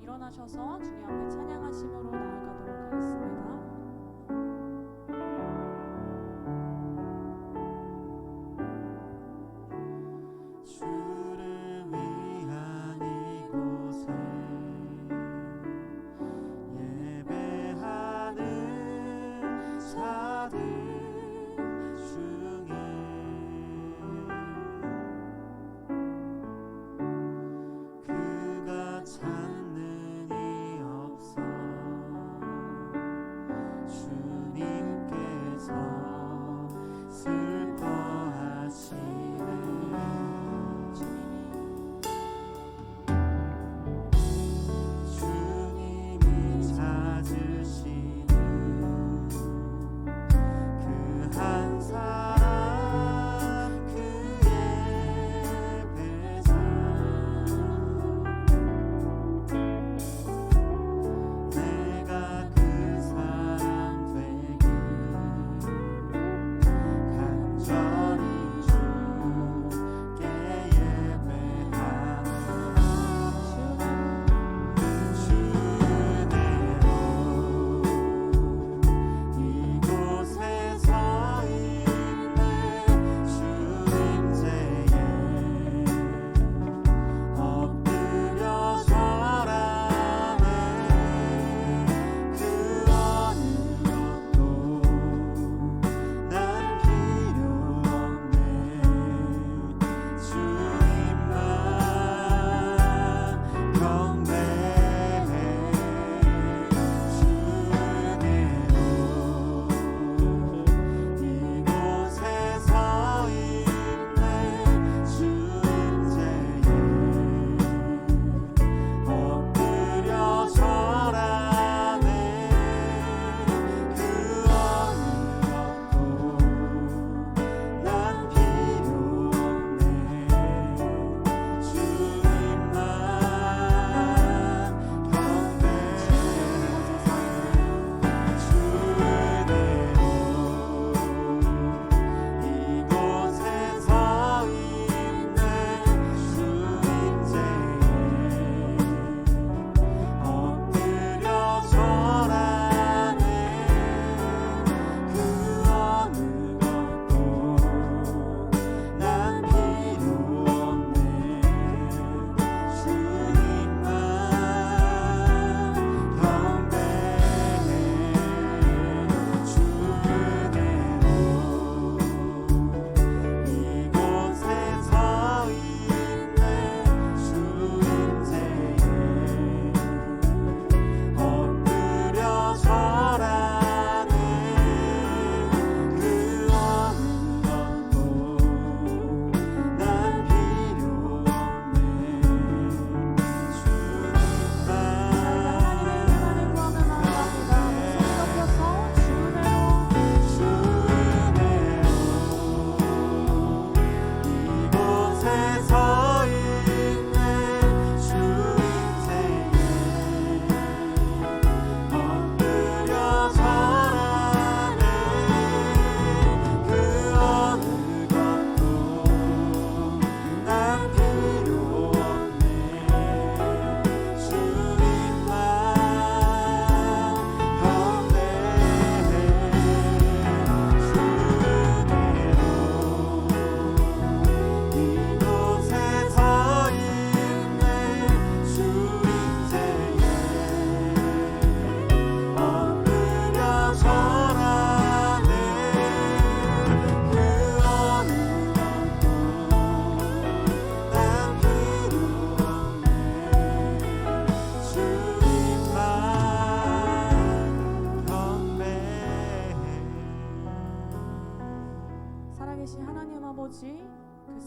일어나셔서 주님 앞에 찬양하심으로 나아가도록 하겠습니다.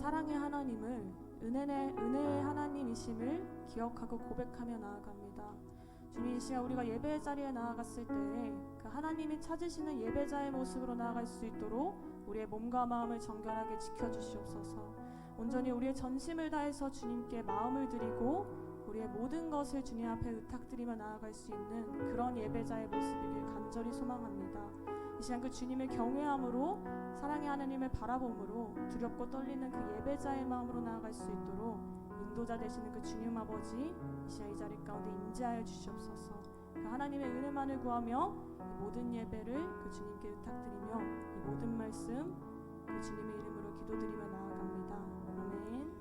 사랑의 하나님을 은혜의 하나님이심을 기억하고 고백하며 나아갑니다. 주님, 이 시간 우리가 예배의 자리에 나아갔을 때에 그 하나님이 찾으시는 예배자의 모습으로 나아갈 수 있도록 우리의 몸과 마음을 정결하게 지켜주시옵소서. 온전히 우리의 전심을 다해서 주님께 마음을 드리고 우리의 모든 것을 주님 앞에 의탁드리며 나아갈 수 있는 그런 예배자의 모습이길 간절히 소망합니다. 이 시간 그 주님을 경외함으로 사랑의 하나님을 바라봄으로 두렵고 떨리는 그 예배자의 마음으로 나아갈 수 있도록 인도자 되시는 그 주님 아버지 이 시간 이 자리 가운데 임재하여 주시옵소서. 그 하나님의 은혜만을 구하며 이 모든 예배를 그 주님께 의탁드리며 이 모든 말씀 그 주님의 이름으로 기도드리며 나아갑니다. 아멘.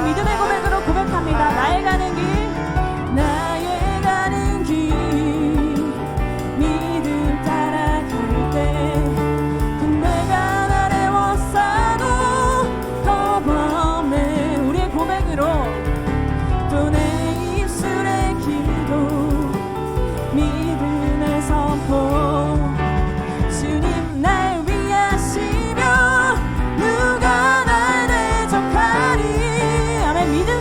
믿음의 고백으로 고백합니다. 나의 가는 길, 나의 가는 길, 믿음 따라갈 때 내가 나를 원사도 덮어내. 우리의 고백으로 또 내 입술의 기도, 믿음의 선포. 주님 날 위하시며 누가 날 대적하리. 믿음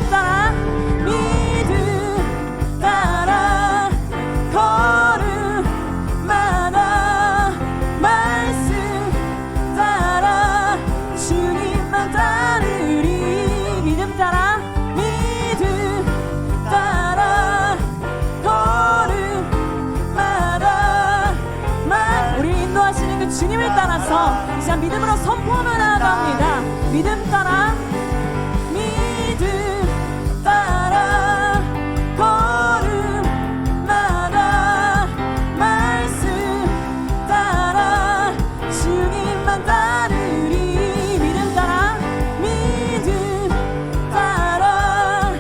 따라 걸음마다 말씀 따라 주님만 따르리. 믿음 따라 걸음마다 우리 인도하시는 그 주님을 따라서 이제 믿음으로 선포하며 나아갑니다. 믿음 따라 걸음마다 말씀 따라 주님만 따르리. 믿음 따라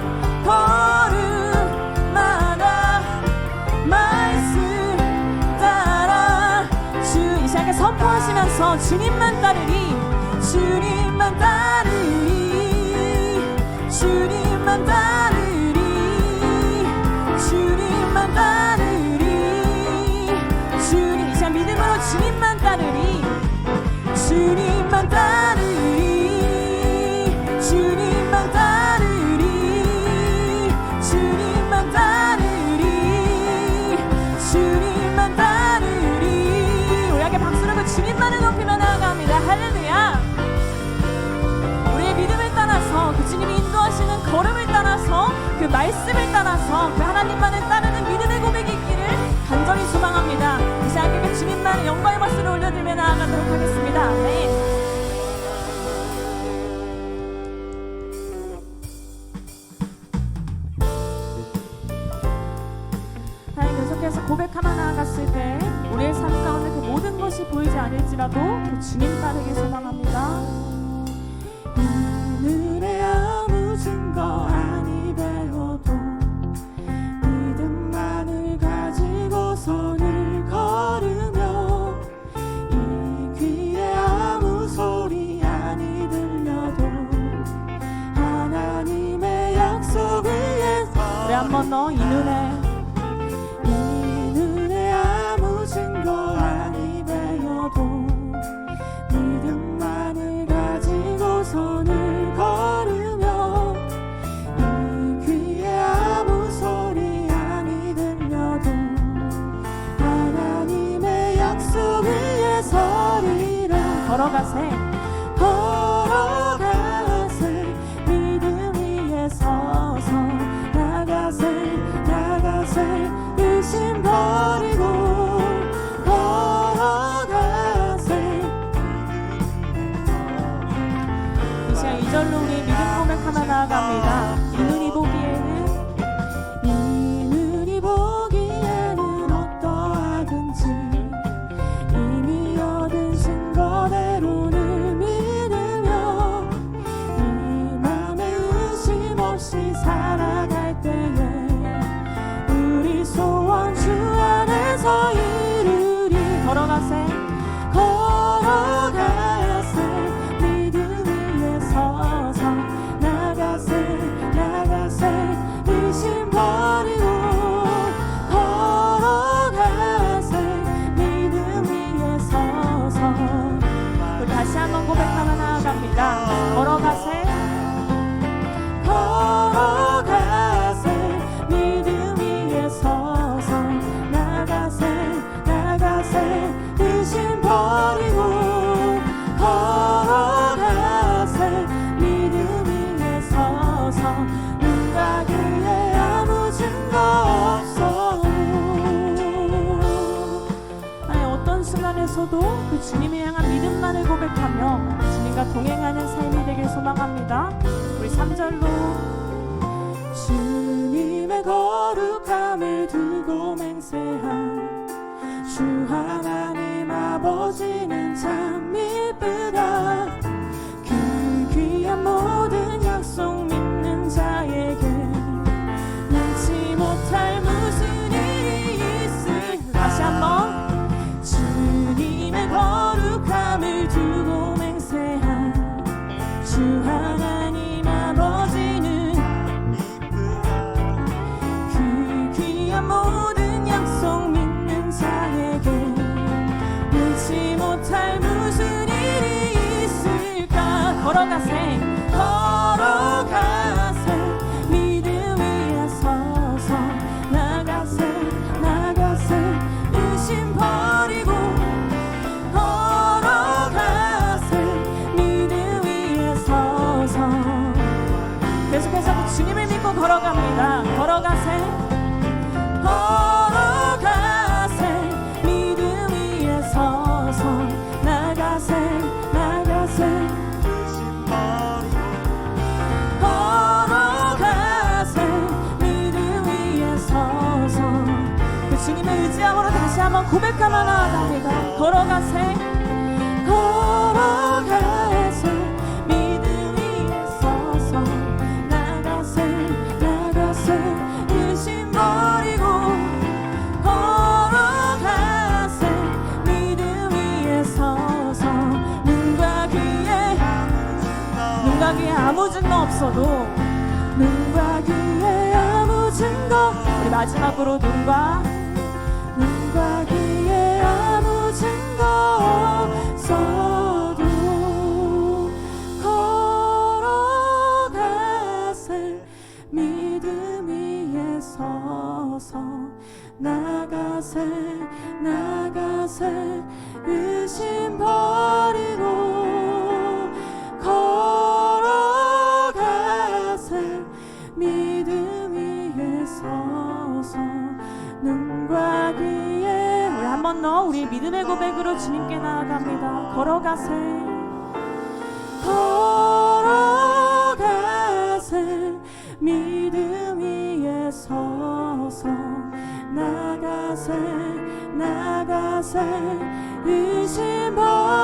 걸음마다 말씀 따라 이 시간에 선포하시면서 주님만 따르리. 주님만 따르리. 주님만 따르리. 주님만 따르리. 주님 이제 믿음으로 주님만 따르리. 주님만 따르리. 주님만 따르리. 주님만 따르리. 주님만 따르리. 우리 함께 박수로 그 주님만을 높이며 나아갑니다. 할렐루야. 우리의 믿음을 따라서 그 주님이 인도하시는 걸음을 따라서 그 말씀을 따라서 그 하나님만을 따르는 믿음의 고백이 있기를 간절히 소망합니다. 이 시간 그 주님만의 영광의 박수를 올려드리며 나아가도록 하겠습니다. 네. 할지라도 그 주님 따르길 소망합니다. 오늘의 아무 증거 아니 배워도 믿음만을 가지고 손을 걸으며 이 귀에 아무 소리 아니 들려도 하나님의 약속 위에 우리 한번 더 이 눈에 아무 증거 아니 배워도 믿음만을 가지고 손을 걸으며 이 귀에 아무 소리 아니 들려도 하나님의 약속 위에 서리라. 걸어가세 믿음 위에 서서 나가세 의심 버리고 걸어가세. 이 시간 2절로 우리 믿음 고백하며 나아갑니다. 이 눈이 보기에는 어떠하든지 이미 얻은 증거대로를 믿으며 이 맘에 의심 없이 살아갈 때에 우리 소원 주 안에서 이루리. 걸어가세 믿음 위에 서서 나가세 의심 버리고 걸어가세 믿음 위에 서서. 우리 다시 한번 고백하며 나아갑니다. 걸어가세 믿음 위에 서서 나가세 의심 버리고 걸어가세 믿음 위에 서서 눈과 귀에 아무 증거 없어도. 아니 어떤 순간에서도 그 주님을 향한 믿음만을 고백하며 주님과 동행하는 삶이 되길 소망합니다. 우리 3절로 주님의 거룩함을 두고 맹세한 주 하나님 아버지는 참 이쁘다. 그 귀한 모든 약속 믿는 자에게 능치 못할 무슨 일이 있을. 다시 한번 주님의 거룩함을 두고 맹세한 주 하나님 아버지는 그 귀한 모든 약속 믿는 자에게 능치 못할 무슨 일이 있을까. 걸어가세 믿음 위에 서서 나가세 의심 버리고 걸어가세 믿음 위에 서서. 계속해서 그 주님을 믿고 걸어갑니다. 걸어가세 믿음 위에 서서 나가세 걸어가세 믿음 위에 서서. 그 주님의 의지함으로 다시 한번 고백하며 나아갑니다. 걸어가세 믿음 위에 서서 나가세 의심 버리고 걸어가세 믿음 위에 서서 눈과 귀에 아무 증거 없어도 눈과 귀에 아무 증거. 우리 마지막으로 눈과 귀에 아무 증거 없어도 걸어가세 믿음 위에 서서 나가세 의심 버리고 걸어가세 믿음 위에 서서 눈과 귀에. 우리 한 번 더 우리 믿음의 고백으로 주님께 나아갑니다. 걸어가세 믿음 위에 서서 나가세 의심 버리고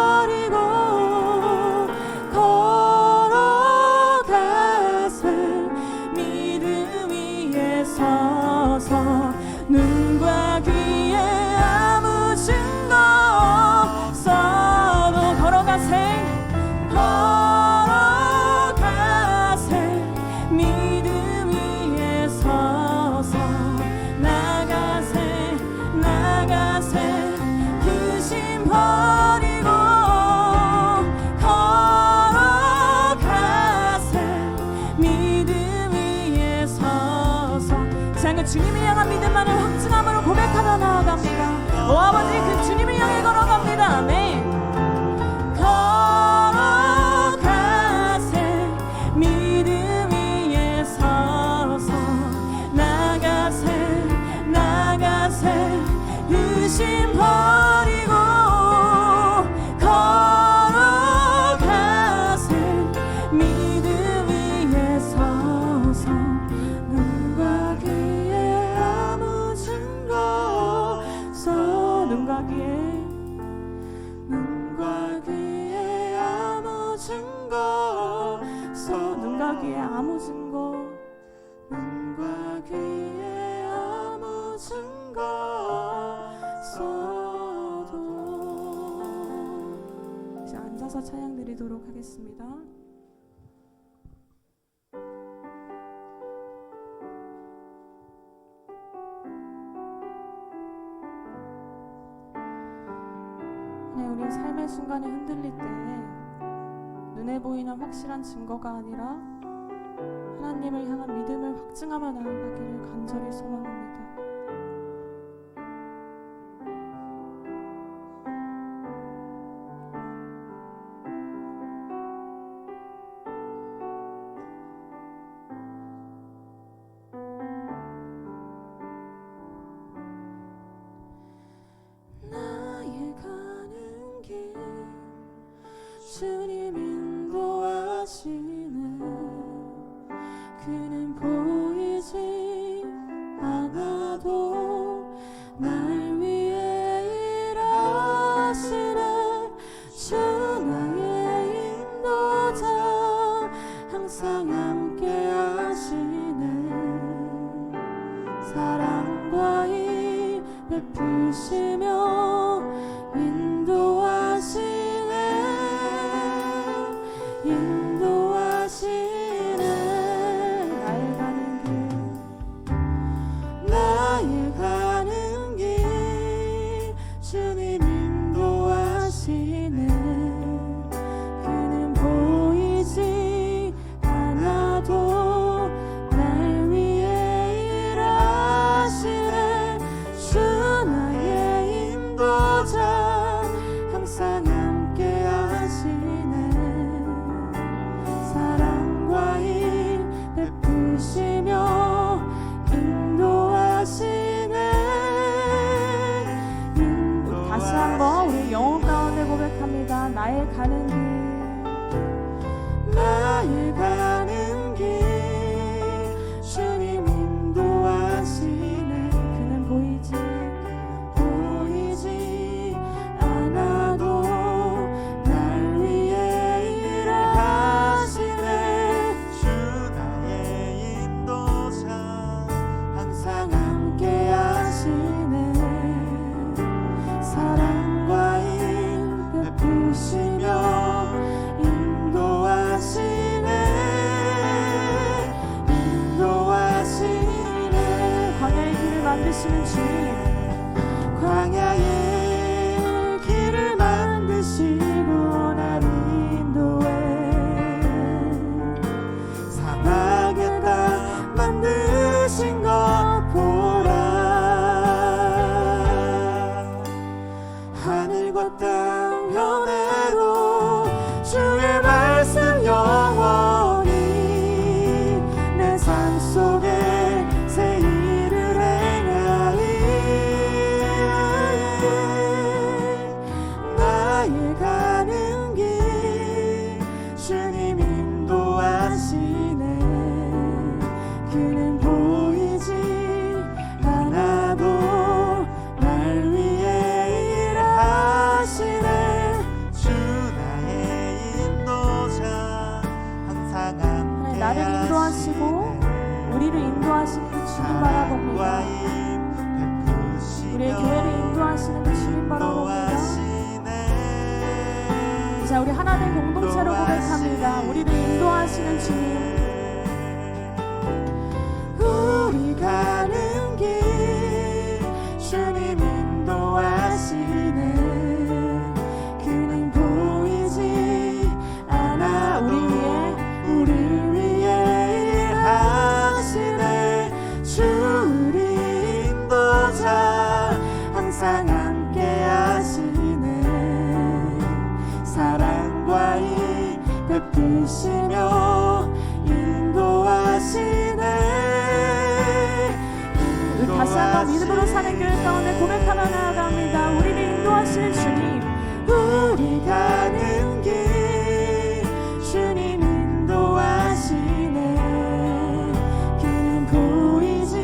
그 주님을 향한 믿음만을 확증함으로 고백하며 나아갑니다. 오 아버지, 그 주님을 향해 걸어갑니다. 아멘. 걸어가세 믿음 위에 서서 나가세 의심 버리고 걸어가세 믿음 위에 서서 눈과 귀에 아무 증거 눈과 귀에 아무 증거 눈과 귀에 아무 증거 눈과 귀에 아무 증거 써도 이제 앉아서 찬양 드리도록 하겠습니다. 우리 삶의 순간에 흔들릴 때 눈에 보이는 확실한 증거가 아니라 하나님을 향한 믿음을 확증하며 나아가기를 간절히 소망합니다. 주님 인도하시네 그는 보이지 않아도 날 위해 일하시네 주 나의 인도자 항상 함께 하시네 사랑과 힘 베푸시며 인도하시네 나의 가는 길 주님 인도하시네 그는 보이지 않아도 날 위해 일하시네 주 나의 인도자 항상 함께 하시네 사랑과 힘 베푸시며 인도하시네 다시 한번 우리 영혼 가운데 고백합니다. 나의 가는 길 주님 인도하시네 그는 보이지 않아도 날 위해 일하시네 주 나의 인도자 항상 함께 하시네 사랑과 힘 베푸시며 인도하시네 광야의 길을 만드시는 주님 광야의 길을 만드시고 나를 인도해 사막의 땅 만드신 것 보라 하늘과 땅 변해도 주의 말씀 영원히 내 삶 속에 새 일을 행하리 나의 가는 길 주님 인도하시네 그는 보이지 않아도 날 위해 일하시네 주 나의 인도자 항상 함께 나를 인도하시고 우리를 인도하시는 그 주님 바라봅니다. 우리의 교회를 인도하시는 그 주님 바라봅니다. 자, 우리 하나님 공동체로 고백합니다. 우리를 인도하시는 주님 우리 가는 길 주님 인도하시네 그는 보이지 않아 우리 위해 일하시네 주 우리 사랑과의 베푸시며 인도하시네. 우리 다시 한번 믿음으로 사는 교회 가운데 고백하며 나아갑니다. 우리를 인도하시는 주님, 우리 가는 길 주님 인도하시네. 그는 보이지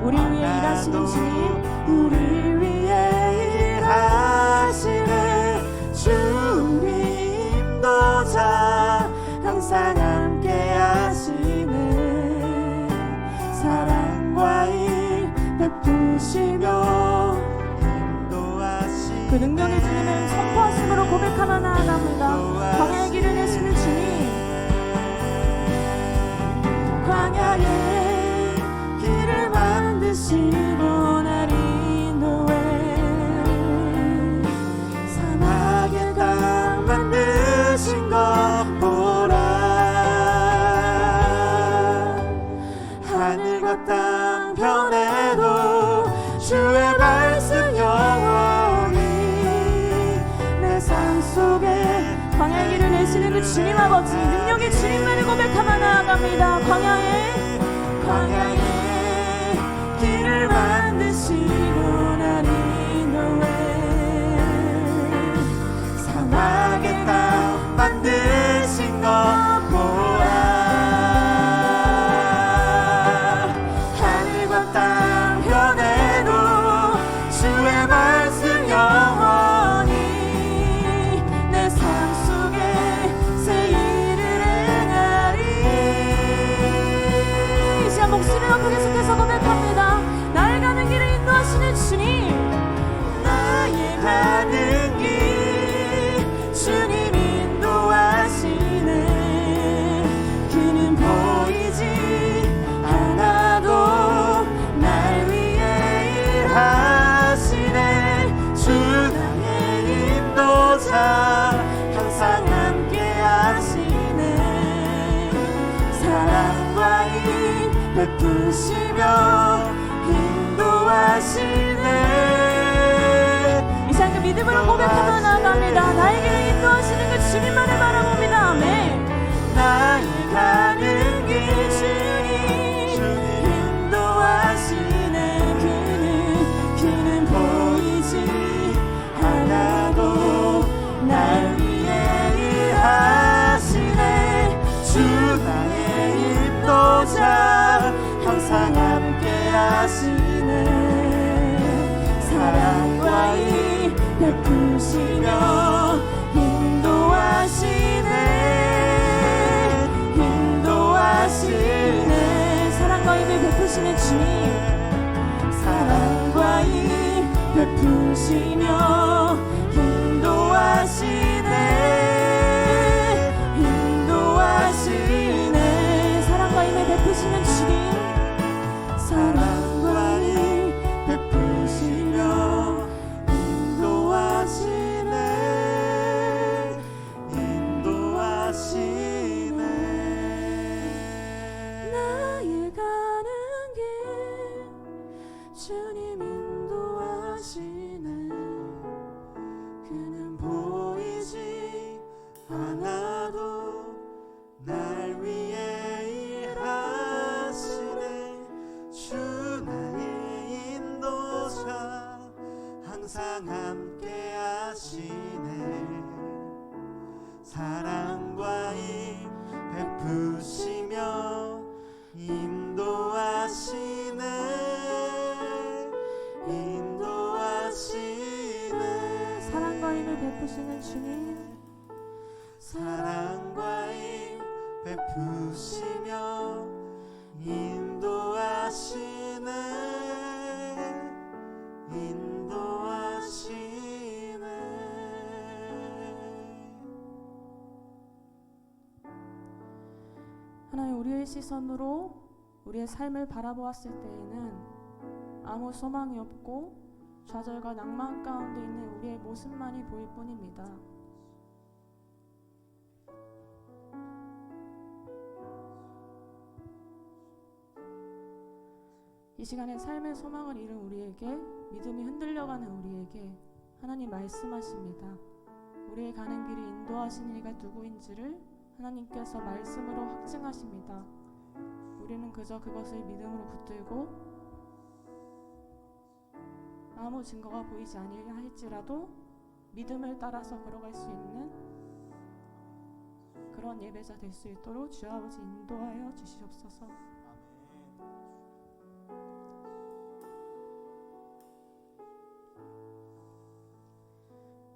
우리 위해 일하시는 주님, 우리 위해 일하시네. 주님 인도자 항상 함께 하시네. 사랑과의 베푸시며 인도하시네. 그 능력의 주님을 선포하심으로 고백하며 나아갑니다. 광야의 길을 내시는 주님, 광야에 길을 만드시고 날 인도해. 사막의 땅 만드신 것 보라. 하늘과 땅 변해도 주의 말씀 영원히 내 삶 속에 광야의 길을 내시는 그 주님 아버지, 능력의 주님만을 고백하며 나아갑니다. 광야에 길을 만드시고 날 인도해. 사막의 땅 만드신 것 보라. 하늘과 땅 변해도 주의 말씀 영원히 내 삶 속에 새 일을 행하리. 이 시간 목소리 높여 계속해서 고백합니다. 나의 가는 길을 인도하시는 주님, 나의 가는 길 주님 인도하시네. 그는 보이지 않아도 날 위해 일하시네. 주 나의 인도자 항상 함께 하시네. 사랑과의 베푸시며 인도하시네. 이 시간 그 믿음으로 고백하며 나아갑니다. 나의 길을 인도하시는 그 주님만을 바라봅니다. 아멘. 나의 가는 길 주님 인도하시네. 그는 보이지 않아도 날 위해 일하시네. 주 나의 인도자 항상 함께 하시네. 사랑과의 베푸시며 인도하시네. 인도하시네. 사랑과 힘을 베푸시는 주님, 사랑과의 베푸시며 인도하시네. 인도하시네. 사랑과 힘을 베푸시는 주님, 사랑과의 베푸시며 인도하시네. 인도하시네. 나의 가는 길 주님 인도하시네. 그는 보이지 않아도 날 위해 일하시네. 주 나의 인도자 항상 함께 하시네. 사랑과의 베푸시며 인도하시네. 인도하시네. 사랑과 힘을 베푸시는 주님, 사랑과의 베푸시며 인도하시네. 인도하시네. 하나님, 우리의 시선으로 우리의 삶을 바라보았을 때에는 아무 소망이 없고 좌절과 낭만 가운데 있는 우리의 모습만이 보일 뿐입니다. 이 시간에 삶의 소망을 잃은 우리에게, 믿음이 흔들려가는 우리에게 하나님 말씀하십니다. 우리의 가는 길을 인도하시는 이가 누구인지를 하나님께서 말씀으로 확증하십니다. 우리는 그저 그것을 믿음으로 붙들고 아무 증거가 보이지 아니하여 할지라도 믿음을 따라서 걸어갈 수 있는 그런 예배자 될 수 있도록 주 아버지 인도하여 주시옵소서.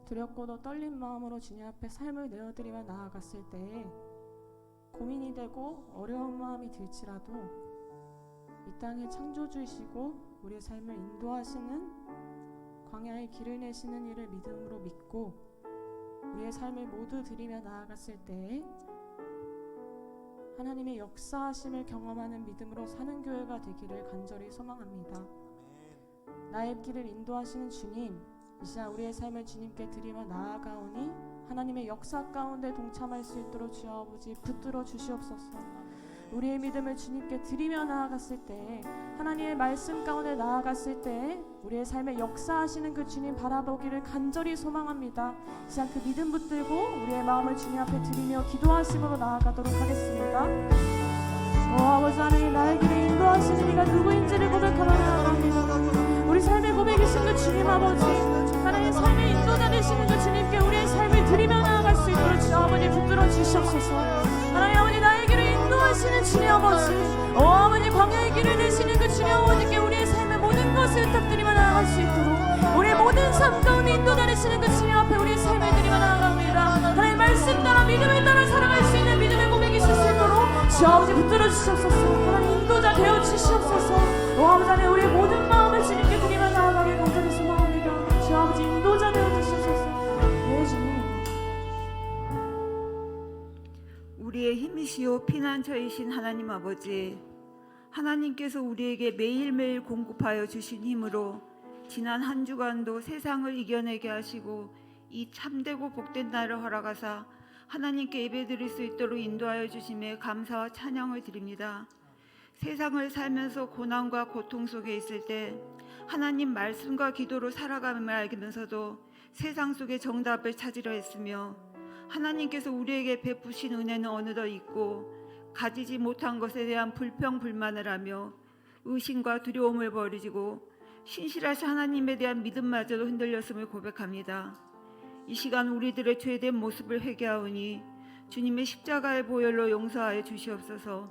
두렵고도 떨린 마음으로 주님 앞에 삶을 내어드리며 나아갔을 때에 고민이 되고 어려운 마음이 들지라도 이 땅에 창조주이시고 우리의 삶을 인도하시는 광야의 길을 내시는 이를 믿음으로 믿고 우리의 삶을 모두 드리며 나아갔을 때에 하나님의 역사하심을 경험하는 믿음으로 사는 교회가 되기를 간절히 소망합니다. 나의 길을 인도하시는 주님, 이 시간 우리의 삶을 주님께 드리며 나아가오니 하나님의 역사 가운데 동참할 수 있도록 주 아버지 붙들어 주시옵소서. 우리의 믿음을 주님께 드리며 나아갔을 때 하나님의 말씀 가운데 나아갔을 때 우리의 삶에 역사하시는 그 주님 바라보기를 간절히 소망합니다. 이 시간 그 믿음 붙들고 우리의 마음을 주님 앞에 드리며 기도하심으로 나아가도록 하겠습니다. 오 아버지 하나님, 나의 길을 인도하시는 이가 누구인지를 고백하며 나아갑니다. 우리 삶의 고백이신 그 주님 아버지, 하나님의 삶의 인도자 되시는 그 주님께 우리의 삶을 드리며 나아갈 수 있도록 주 아버지 붙들어 주시옵소서. 하나님 아버지, 나의 길을 인도하시는 주님 아버지, 오 아버지 광야의 길을 내시는 그 주님 아버지께 우리의 삶의 모든 것을 부탁드리며 나아갈 수 있도록 우리의 모든 삶 가운데 인도자 되시는 그 주님 앞에 우리의 삶을 드리며 나아갑니다. 하나님 말씀 따라 믿음을 따라 살아갈 수 있는 믿음의 고백이 있을 수 있도록 주 아버지 붙들어 주시옵소서. 하나님 인도자 되어 주시옵소서. 오 아버지 하나님, 우리의 모든 마음을 주님께 드리며 나아가길 간절히 소망합니다. 주 아버지 인도자 되어 주시옵소서. 네 주님. 우리의 힘이시요 피난처이신 하나님 아버지, 하나님께서 우리에게 매일매일 공급하여 주신 힘으로 지난 한 주간도 세상을 이겨내게 하시고 이 참되고 복된 날을 허락하사 하나님께 예배드릴 수 있도록 인도하여 주심에 감사와 찬양을 드립니다. 세상을 살면서 고난과 고통 속에 있을 때 하나님 말씀과 기도로 살아감을 알면서도 세상 속의 정답을 찾으려 했으며 하나님께서 우리에게 베푸신 은혜는 어느덧 있고 가지지 못한 것에 대한 불평불만을 하며 의심과 두려움을 버리고 신실하신 하나님에 대한 믿음마저도 흔들렸음을 고백합니다. 이 시간 우리들의 죄된 모습을 회개하오니 주님의 십자가의 보혈로 용서하여 주시옵소서.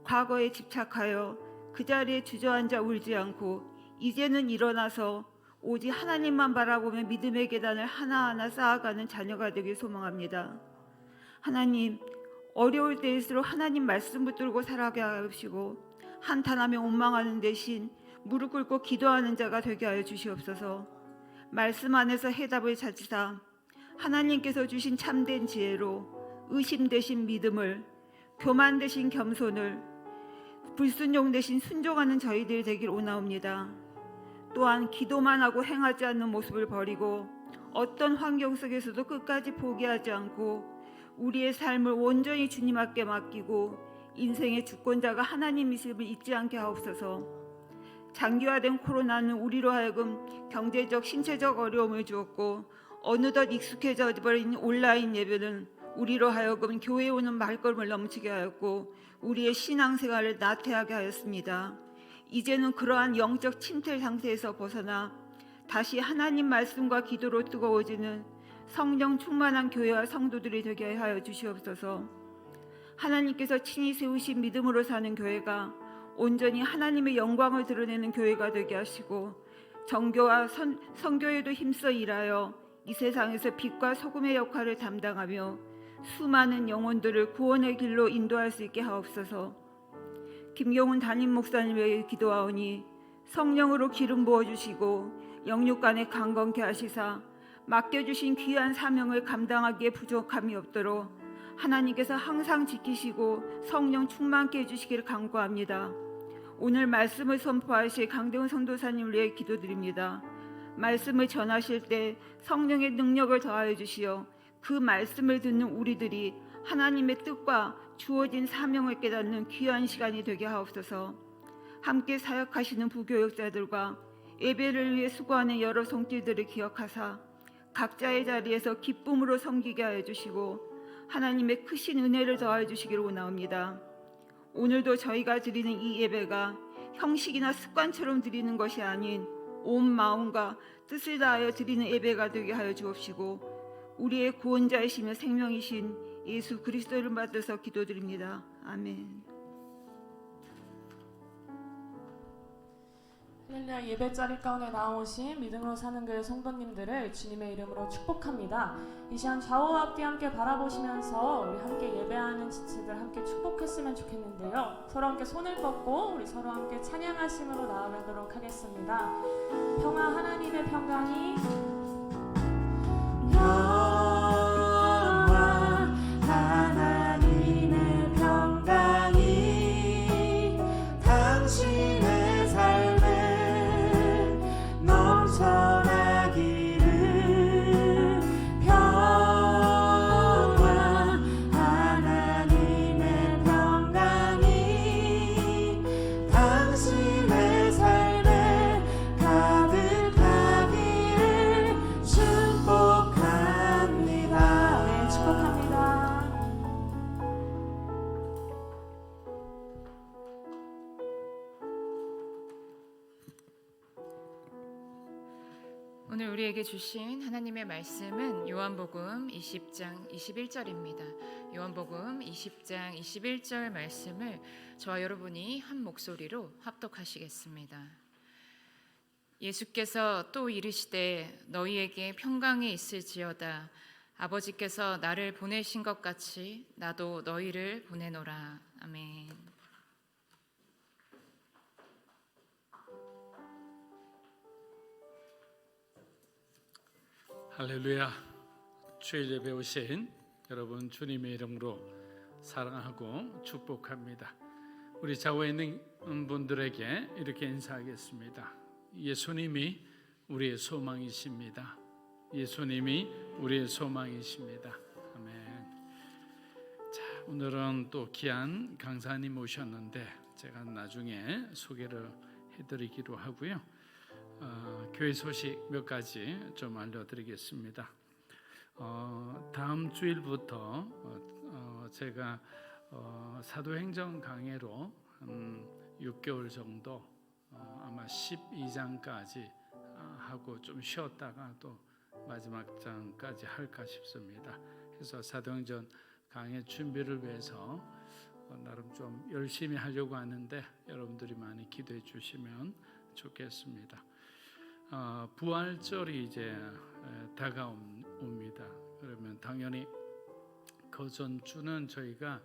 과거에 집착하여 그 자리에 주저앉아 울지 않고 이제는 일어나서 오직 하나님만 바라보며 믿음의 계단을 하나하나 쌓아가는 자녀가 되길 소망합니다. 하나님, 어려울 때일수록 하나님 말씀 붙들고 살아가게 하시고 한탄하며 원망하는 대신 무릎 꿇고 기도하는 자가 되게 하여 주시옵소서. 말씀 안에서 해답을 찾으사 하나님께서 주신 참된 지혜로 의심 대신 믿음을, 교만 대신 겸손을, 불순종 대신 순종하는 저희들이 되길 원하옵니다. 또한 기도만 하고 행하지 않는 모습을 버리고 어떤 환경 속에서도 끝까지 포기하지 않고 우리의 삶을 온전히 주님 앞에 맡기고 인생의 주권자가 하나님이심을 잊지 않게 하옵소서. 장기화된 코로나는 우리로 하여금 경제적, 신체적 어려움을 주었고 어느덧 익숙해져 버린 온라인 예배는 우리로 하여금 교회에 오는 말걸음을 넘치게 하였고 우리의 신앙생활을 나태하게 하였습니다. 이제는 그러한 영적 침탈 상태에서 벗어나 다시 하나님 말씀과 기도로 뜨거워지는 성령 충만한 교회와 성도들이 되게 하여 주시옵소서. 하나님께서 친히 세우신 믿음으로 사는 교회가 온전히 하나님의 영광을 드러내는 교회가 되게 하시고 정교와 선교에도 힘써 일하여 이 세상에서 빛과 소금의 역할을 담당하며 수많은 영혼들을 구원의 길로 인도할 수 있게 하옵소서. 김경훈 담임 목사님에게 기도하오니 성령으로 기름 부어주시고 영육간에 강건케 하시사 맡겨주신 귀한 사명을 감당하기에 부족함이 없도록 하나님께서 항상 지키시고 성령 충만케 해주시기를 간구합니다. 오늘 말씀을 선포하실 강대훈 선도사님을 위해 기도드립니다. 말씀을 전하실 때 성령의 능력을 더하여 주시어 그 말씀을 듣는 우리들이 하나님의 뜻과 주어진 사명을 깨닫는 귀한 시간이 되게 하옵소서. 함께 사역하시는 부교역자들과 예배를 위해 수고하는 여러 손길들을 기억하사 각자의 자리에서 기쁨으로 섬기게 하여 주시고 하나님의 크신 은혜를 더하여 주시기를 원하옵니다. 오늘도 저희가 드리는 이 예배가 형식이나 습관처럼 드리는 것이 아닌 온 마음과 뜻을 다하여 드리는 예배가 되게 하여 주옵시고 우리의 구원자이시며 생명이신 예수 그리스도를 받아서 기도드립니다. 아멘. 할렐루야. 예배자리 가운데 나오신 믿음으로 사는 교회 성도님들을 주님의 이름으로 축복합니다. 이 시간 좌우와 앞뒤 함께 바라보시면서 우리 함께 예배하는 지체들 함께 축복했으면 좋겠는데요. 서로 함께 손을 뻗고 우리 서로 함께 찬양하심으로 나아가도록 하겠습니다. 평화 하나님의 평강이 평화 하나님의 평강이 당신의 삶에 넘쳐나기를. 평화 하나님의 평강이 당신의 삶에 가득하기를 축복합니다. 네, 축복합니다. 오늘 우리에게 주신 하나님의 말씀은 요한복음 20장 21절입니다. 요한복음 20장 21절 말씀을 저와 여러분이 한 목소리로 합독하시겠습니다. 예수께서 또 이르시되 너희에게 평강이 있을지어다. 아버지께서 나를 보내신 것 같이 나도 너희를 보내노라. 아멘. 할렐루야. 주일 예배 오신 여러분 주님의 이름으로 사랑하고 축복합니다. 우리 좌우에 있는 분들에게 이렇게 인사하겠습니다. 예수님이 우리의 소망이십니다. 예수님이 우리의 소망이십니다. 아멘. 자, 오늘은 또 귀한 강사님 오셨는데 제가 나중에 소개를 해드리기로 하고요. 교회 소식 몇 가지 좀 알려드리겠습니다. 다음 주일부터 제가 사도행전 강해로 한 6개월 정도 아마 12장까지 하고 좀 쉬었다가 또 마지막 장까지 할까 싶습니다. 그래서 사도행전 강해 준비를 위해서 나름 좀 열심히 하려고 하는데 여러분들이 많이 기도해 주시면 좋겠습니다. 부활절이 이제 다가옵니다. 그러면 당연히 그 전주는 저희가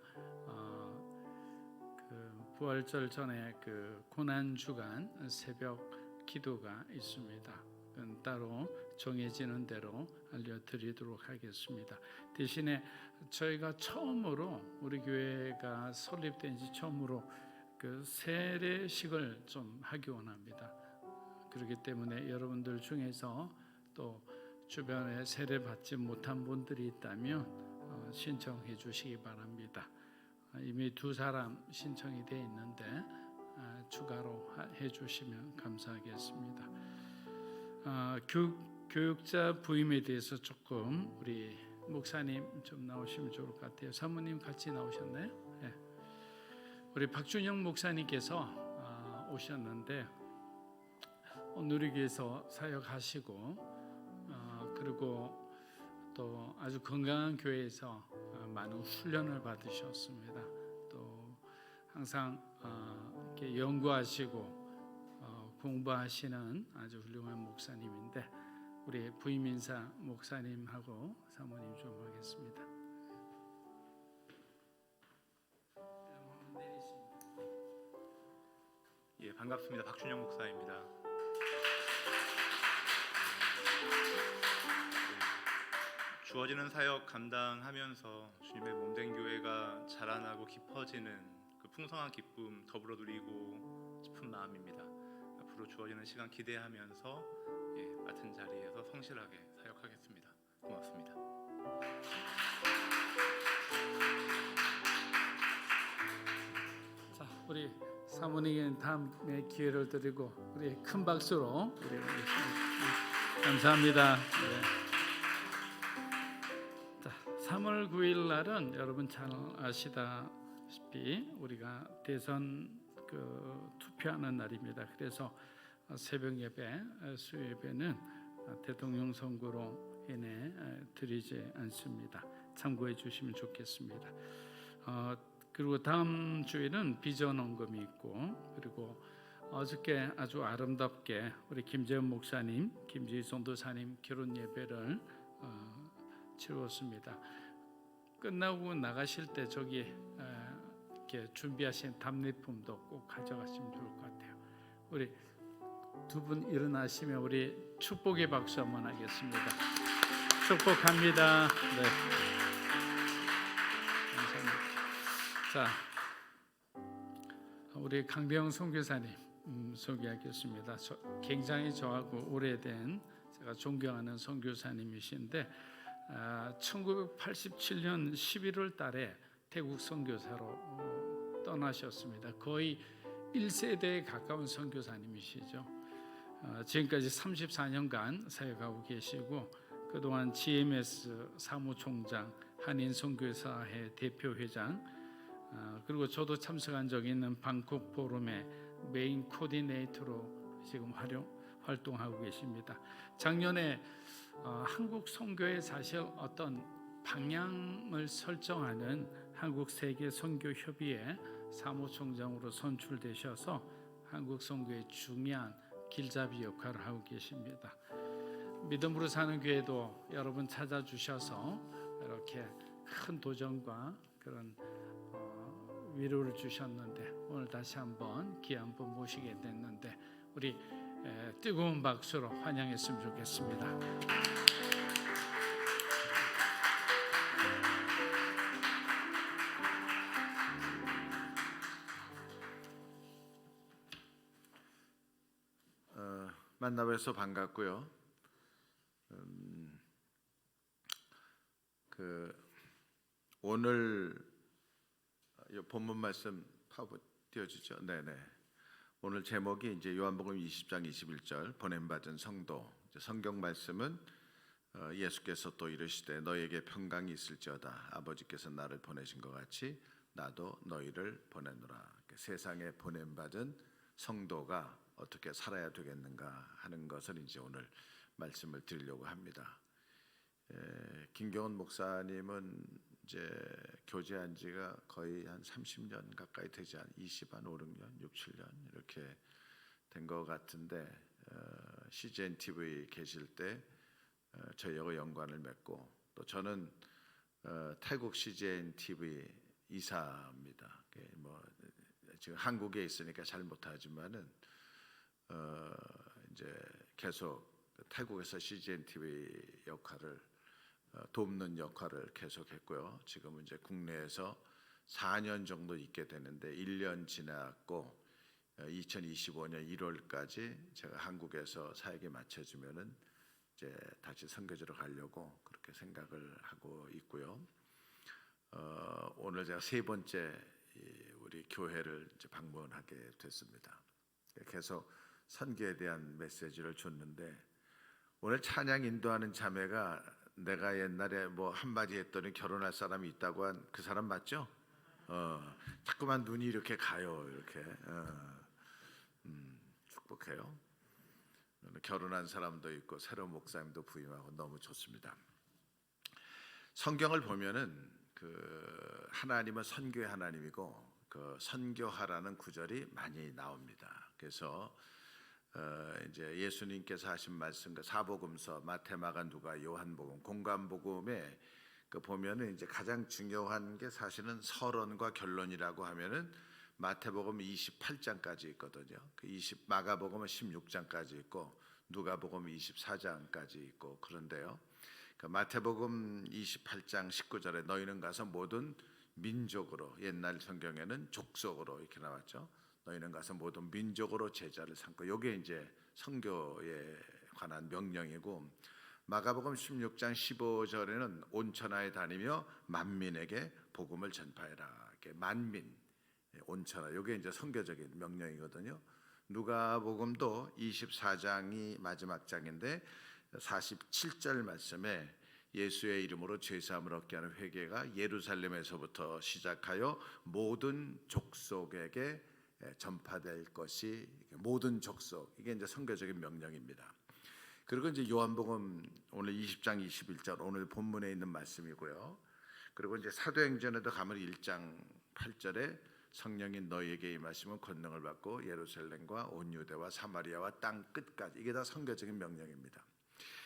그 부활절 전에 그 고난 주간 새벽 기도가 있습니다. 그건 따로 정해지는 대로 알려드리도록 하겠습니다. 대신에 저희가 처음으로 우리 교회가 설립된 지 처음으로 그 세례식을 좀 하기 원합니다. 그렇기 때문에 여러분들 중에서 또 주변에 세례 받지 못한 분들이 있다면 신청해 주시기 바랍니다. 이미 2사람 신청이 되어 있는데 추가로 해 주시면 감사하겠습니다. 교육자 부임에 대해서 조금 우리 목사님 좀 나오시면 좋을 것 같아요. 사모님 같이 나오셨나요? 네. 우리 박준영 목사님께서 오셨는데 누리교에서 사역하시고 그리고 또 아주 건강한 교회에서 많은 훈련을 받으셨습니다. 또 항상 이렇게 연구하시고 공부하시는 아주 훌륭한 목사님인데 우리 부임 인사 목사님하고 사모님 좀 하겠습니다. 예, 반갑습니다. 박준영 목사입니다. 주어지는 사역 감당하면서 주님의 몸된 교회가 자라나고 깊어지는 그 풍성한 기쁨 더불어 누리고 싶은 마음입니다. 앞으로 주어지는 시간 기대하면서 맡은 자리에서 성실하게 사역하겠습니다. 고맙습니다. 자, 우리 사모님에게 다음에 기회를 드리고 우리 큰 박수로 우리 감사합니다. 네. 3월 9일 날은 여러분 잘 아시다시피 우리가 대선 투표하는 날입니다. 그래서 새벽 예배, 수요 예배는 대통령 선거로 인해 드리지 않습니다. 참고해 주시면 좋겠습니다. 그리고 다음 주에는 비전 헌금이 있고, 그리고 어저께 아주 아름답게 우리 김재현 목사님, 김지희 선도사님 결혼 예배를 치루었습니다. 끝나고 나가실 때 저기 이렇게 준비하신 답례품도 꼭 가져가시면 좋을 것 같아요. 우리 두 분 일어나시면 우리 축복의 박수 한번 하겠습니다. 축복합니다. 네. 감사합니다. 자, 우리 강대영 선교사님 소개하겠습니다. 굉장히 저하고 오래된 제가 존경하는 선교사님이신데 1987년 11월 달에 태국 선교사로 떠나셨습니다. 거의 1세대에 가까운 선교사님이시죠. 지금까지 34년간 사역하고 계시고, 그동안 GMS 사무총장, 한인선교사회 대표회장, 그리고 저도 참석한 적이 있는 방콕 포럼의 메인 코디네이터로 지금 활동하고 계십니다. 작년에 한국 선교의 사실 어떤 방향을 설정하는 한국 세계 선교 협의회 사무총장으로 선출되셔서 한국 선교의 중요한 길잡이 역할을 하고 계십니다. 믿음으로 사는 교회도 여러분 찾아주셔서 이렇게 큰 도전과 그런 위로를 주셨는데, 오늘 다시 한번 귀한 분 모시게 됐는데 우리 뜨거운 박수로 환영했으면 좋겠습니다. 만나뵈서 반갑고요. 오늘 본문 말씀 파워 띄워주죠. 네네. 오늘 제목이 이제 요한복음 20장 21절 보냄받은 성도. 성경 말씀은 예수께서 또 이르시되 너에게 평강이 있을지어다. 아버지께서 나를 보내신 것 같이 나도 너희를 보내노라. 세상에 보냄받은 성도가 어떻게 살아야 되겠는가 하는 것을 이제 오늘 말씀을 드리려고 합니다. 김경원 목사님은 이제 교제한 지가 거의 한 30년 가까이 되지 않, 5, 6년, 6, 7년 이렇게 된 것 같은데, CGN TV 계실 때 저희하고 연관을 맺고, 또 저는 태국 CGN TV 이사입니다. 뭐 지금 한국에 있으니까 잘 못하지만은 이제 계속 태국에서 CGN TV 역할을 돕는 역할을 계속했고요. 지금은 이제 국내에서 4년 정도 있게 되는데 1년 지났고 2025년 1월까지 제가 한국에서 사역이 마쳐지면은 이제 다시 선교지로 가려고 그렇게 생각을 하고 있고요. 오늘 제가 세 번째 우리 교회를 이제 방문하게 됐습니다. 계속 선교에 대한 메시지를 줬는데, 오늘 찬양 인도하는 자매가 내가 옛날에 뭐 한마디 했더니 결혼할 사람이 있다고 한 그 사람 맞죠? 자꾸만 눈이 이렇게 가요. 이렇게 축복해요. 결혼한 사람도 있고 새로운 목사님도 부임하고 너무 좋습니다. 성경을 보면은 하나님은 선교의 하나님이고 그 선교하라는 구절이 많이 나옵니다. 그래서 이제 예수님께서 하신 말씀, 사복음서 마태, 마가, 누가, 요한복음, 공관복음에 보면은 이제 가장 중요한 게 사실은 서론과 결론이라고 하면은 마태복음 28장까지 있거든요. 마가복음은 16장까지 있고 누가복음 24장까지 있고 그런데요. 마태복음 28장 19절에 너희는 가서 모든 민족으로, 옛날 성경에는 족속으로 이렇게 나왔죠. 너희는 가서 모든 민족으로 제자를 삼고, 이게 이제 선교에 관한 명령이고, 마가복음 16장 15절에는 온 천하에 다니며 만민에게 복음을 전파해라. 이렇게 만민, 온 천하, 이게 이제 선교적인 명령이거든요. 누가복음도 24장이 마지막 장인데 47절 말씀에 예수의 이름으로 죄사함을 얻게 하는 회개가 예루살렘에서부터 시작하여 모든 족속에게 전파될 것이, 모든 족속, 이게 이제 선교적인 명령입니다. 그리고 이제 요한복음 오늘 20장 21절 오늘 본문에 있는 말씀이고요. 그리고 이제 사도행전에도 가면 1장 8절에 성령이 너희에게 임하시면 권능을 받고 예루살렘과 온 유대와 사마리아와 땅 끝까지, 이게 다 선교적인 명령입니다.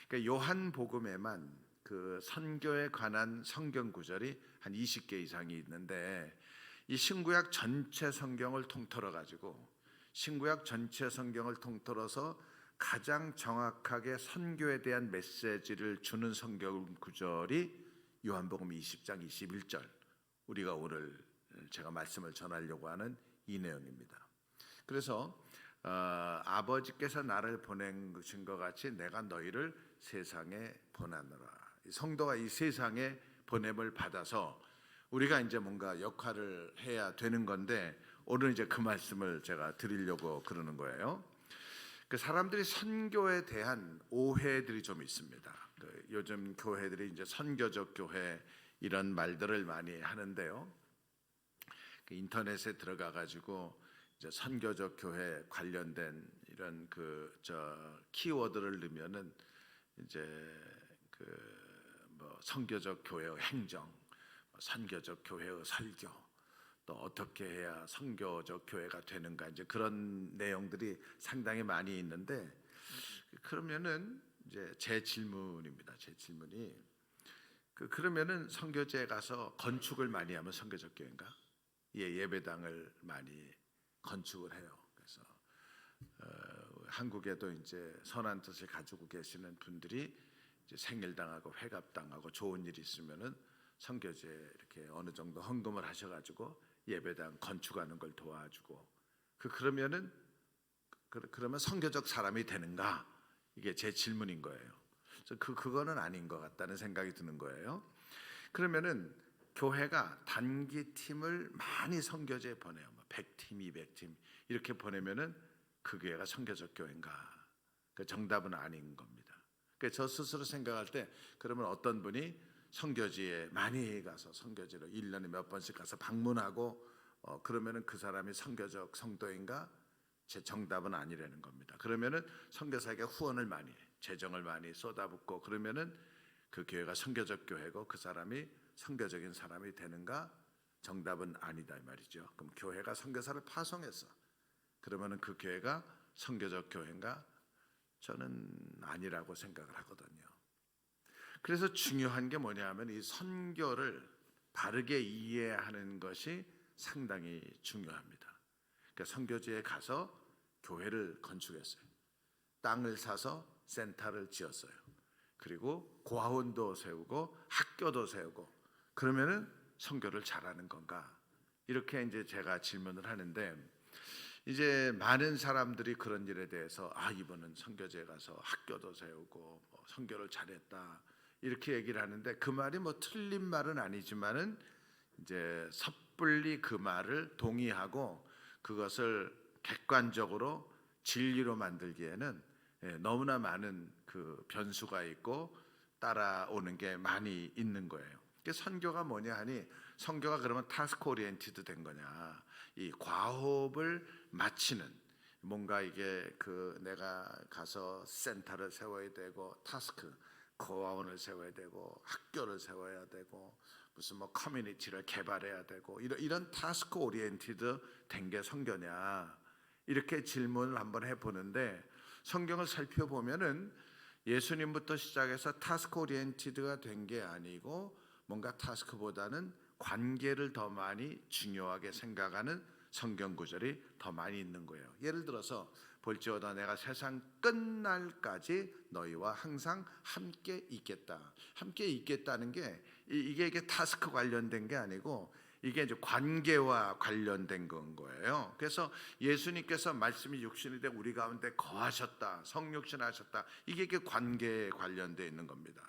그러니까 요한복음에만 그 선교에 관한 성경 구절이 한 20개 이상이 있는데, 이 신구약 전체 성경을 통틀어 가지고 신구약 전체 성경을 통틀어서 가장 정확하게 선교에 대한 메시지를 주는 성경 구절이 요한복음 20장 21절, 우리가 오늘 제가 말씀을 전하려고 하는 이 내용입니다. 그래서 아버지께서 나를 보내신 것 같이 내가 너희를 세상에 보내노라. 성도가 이 세상에 보냄을 받아서 우리가 이제 뭔가 역할을 해야 되는 건데, 오늘 이제 그 말씀을 제가 드리려고 그러는 거예요. 그 사람들이 선교에 대한 오해들이 좀 있습니다. 요즘 교회들이 이제 선교적 교회 이런 말들을 많이 하는데요. 그 인터넷에 들어가 가지고 이제 선교적 교회 관련된 이런 키워드를 넣으면은 이제 뭐 선교적 교회의 행정, 선교적 교회의 설교, 또 어떻게 해야 선교적 교회가 되는가, 이제 그런 내용들이 상당히 많이 있는데, 그러면은 이제 제 질문입니다. 제 질문이 그러면은 선교지에 가서 건축을 많이 하면 선교적 교회인가? 예배당을 많이 건축을 해요. 그래서 한국에도 이제 선한 뜻을 가지고 계시는 분들이 이제 생일당하고 회갑당하고 좋은 일이 있으면은 선교지에 이렇게 어느 정도 헌금을 하셔가지고 예배당 건축하는 걸 도와주고, 그러면 선교적 사람이 되는가? 이게 제 질문인 거예요. 그래서 그거는 아닌 것 같다는 생각이 드는 거예요. 그러면은 교회가 단기 팀을 많이 선교지에 보내요. 100팀, 200팀 이렇게 보내면은 그 교회가 선교적 교회인가? 그 정답은 아닌 겁니다. 그러니까 저 스스로 생각할 때, 그러면 어떤 분이 선교지에 많이 가서 선교지로 1년에 몇 번씩 가서 방문하고 그러면은 그 사람이 선교적 성도인가? 제 정답은 아니라는 겁니다. 그러면은 선교사에게 후원을 많이 해, 재정을 많이 쏟아붓고 그러면은 그 교회가 선교적 교회고 그 사람이 선교적인 사람이 되는가? 정답은 아니다 이 말이죠. 그럼 교회가 선교사를 파송했어. 그러면은 그 교회가 선교적 교회인가? 저는 아니라고 생각을 하거든요. 그래서 중요한 게 뭐냐면 이 선교를 바르게 이해하는 것이 상당히 중요합니다. 그러니까 선교지에 가서 교회를 건축했어요. 땅을 사서 센터를 지었어요. 그리고 고아원도 세우고 학교도 세우고, 그러면은 선교를 잘하는 건가? 이렇게 이제 제가 질문을 하는데, 이제 많은 사람들이 그런 일에 대해서 이번은 선교지에 가서 학교도 세우고 선교를 잘했다 이렇게 얘기를 하는데, 그 말이 뭐 틀린 말은 아니지만은 이제 섣불리 그 말을 동의하고 그것을 객관적으로 진리로 만들기에는 너무나 많은 그 변수가 있고 따라오는 게 많이 있는 거예요. 선교가 뭐냐 하니, 선교가 그러면 타스크 오리엔티드 된 거냐, 이 과업을 마치는, 뭔가 이게 내가 가서 센터를 세워야 되고 타스크 고아원을 세워야 되고 학교를 세워야 되고 무슨 뭐 커뮤니티를 개발해야 되고 이런 타스크 오리엔티드 된 게 선교냐, 이렇게 질문을 한번 해보는데, 성경을 살펴보면은 예수님부터 시작해서 타스크 오리엔티드가 된 게 아니고 뭔가 타스크보다는 관계를 더 많이 중요하게 생각하는 성경 구절이 더 많이 있는 거예요. 예를 들어서 볼지어다 내가 세상 끝날까지 너희와 항상 함께 있겠다. 함께 있겠다는 게 이게 타스크 관련된 게 아니고 이게 이제 관계와 관련된 건 거예요. 그래서 예수님께서 말씀이 육신이 되고 우리 가운데 거하셨다, 성육신하셨다, 이게 관계에 관련되어 있는 겁니다.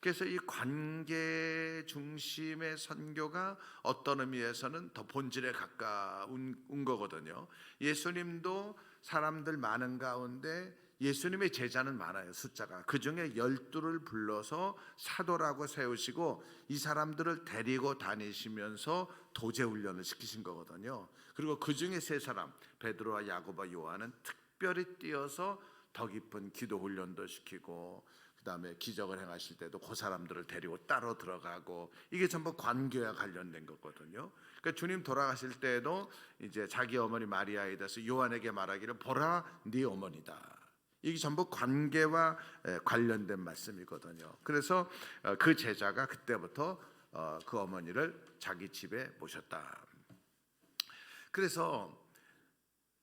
그래서 이 관계 중심의 선교가 어떤 의미에서는 더 본질에 가까운 거거든요. 예수님도 사람들 많은 가운데 예수님의 제자는 많아요. 숫자가. 그중에 12를 불러서 사도라고 세우시고 이 사람들을 데리고 다니시면서 도제 훈련을 시키신 거거든요. 그리고 그중에 3사람 베드로와 야고보와 요한은 특별히 띄어서 더 깊은 기도 훈련도 시키고 그다음에 기적을 행하실 때도 그 사람들을 데리고 따로 들어가고 이게 전부 관계와 관련된 거거든요. 그러니까 주님 돌아가실 때도 이제 자기 어머니 마리아에 대해서 요한에게 말하기를 보라 네 어머니다. 이게 전부 관계와 관련된 말씀이거든요. 그래서 그 제자가 그때부터 그 어머니를 자기 집에 모셨다. 그래서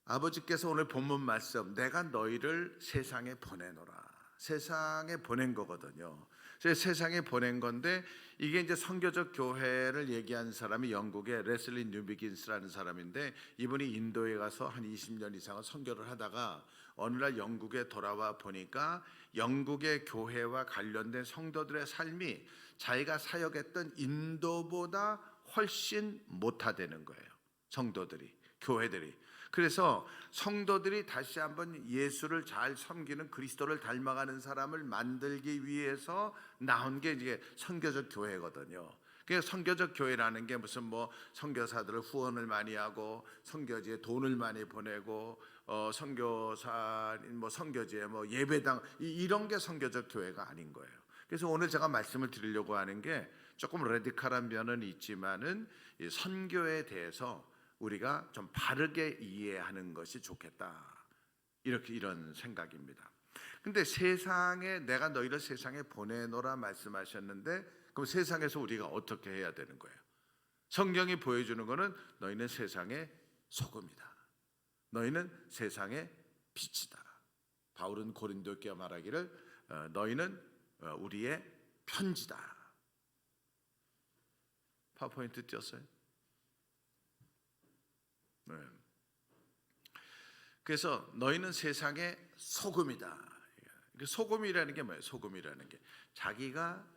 아버지께서 오늘 본문 말씀 내가 너희를 세상에 보내노라. 세상에 보낸 거거든요. 세상에 보낸 건데 이게 이제 선교적 교회를 얘기한 사람이 영국의 레슬리 뉴비긴스라는 사람인데 이분이 인도에 가서 한 20년 이상을 선교를 하다가 어느 날 영국에 돌아와 보니까 영국의 교회와 관련된 성도들의 삶이 자기가 사역했던 인도보다 훨씬 못하다는 거예요. 성도들이, 교회들이. 그래서 성도들이 다시 한번 예수를 잘 섬기는 그리스도를 닮아가는 사람을 만들기 위해서 나온 게 이제 선교적 교회거든요. 그래서 선교적 교회라는 게 무슨 뭐 선교사들을 후원을 많이 하고 선교지에 돈을 많이 보내고 선교사 뭐 선교지에 뭐 예배당 이런 게 선교적 교회가 아닌 거예요. 그래서 오늘 제가 말씀을 드리려고 하는 게 조금 레디컬한 면은 있지만은 이 선교에 대해서 우리가 좀 바르게 이해하는 것이 좋겠다. 이런 생각입니다. 근데 세상에 내가 너희를 세상에 보내노라 말씀하셨는데 그럼 세상에서 우리가 어떻게 해야 되는 거예요? 성경이 보여주는 것은 너희는 세상의 소금이다. 너희는 세상의 빛이다. 바울은 고린도교회 말하기를 너희는 우리의 편지다. 파워포인트 띄었어요? 네. 그래서 너희는 세상의 소금이다. 소금이라는 게 뭐예요? 소금이라는 게 자기가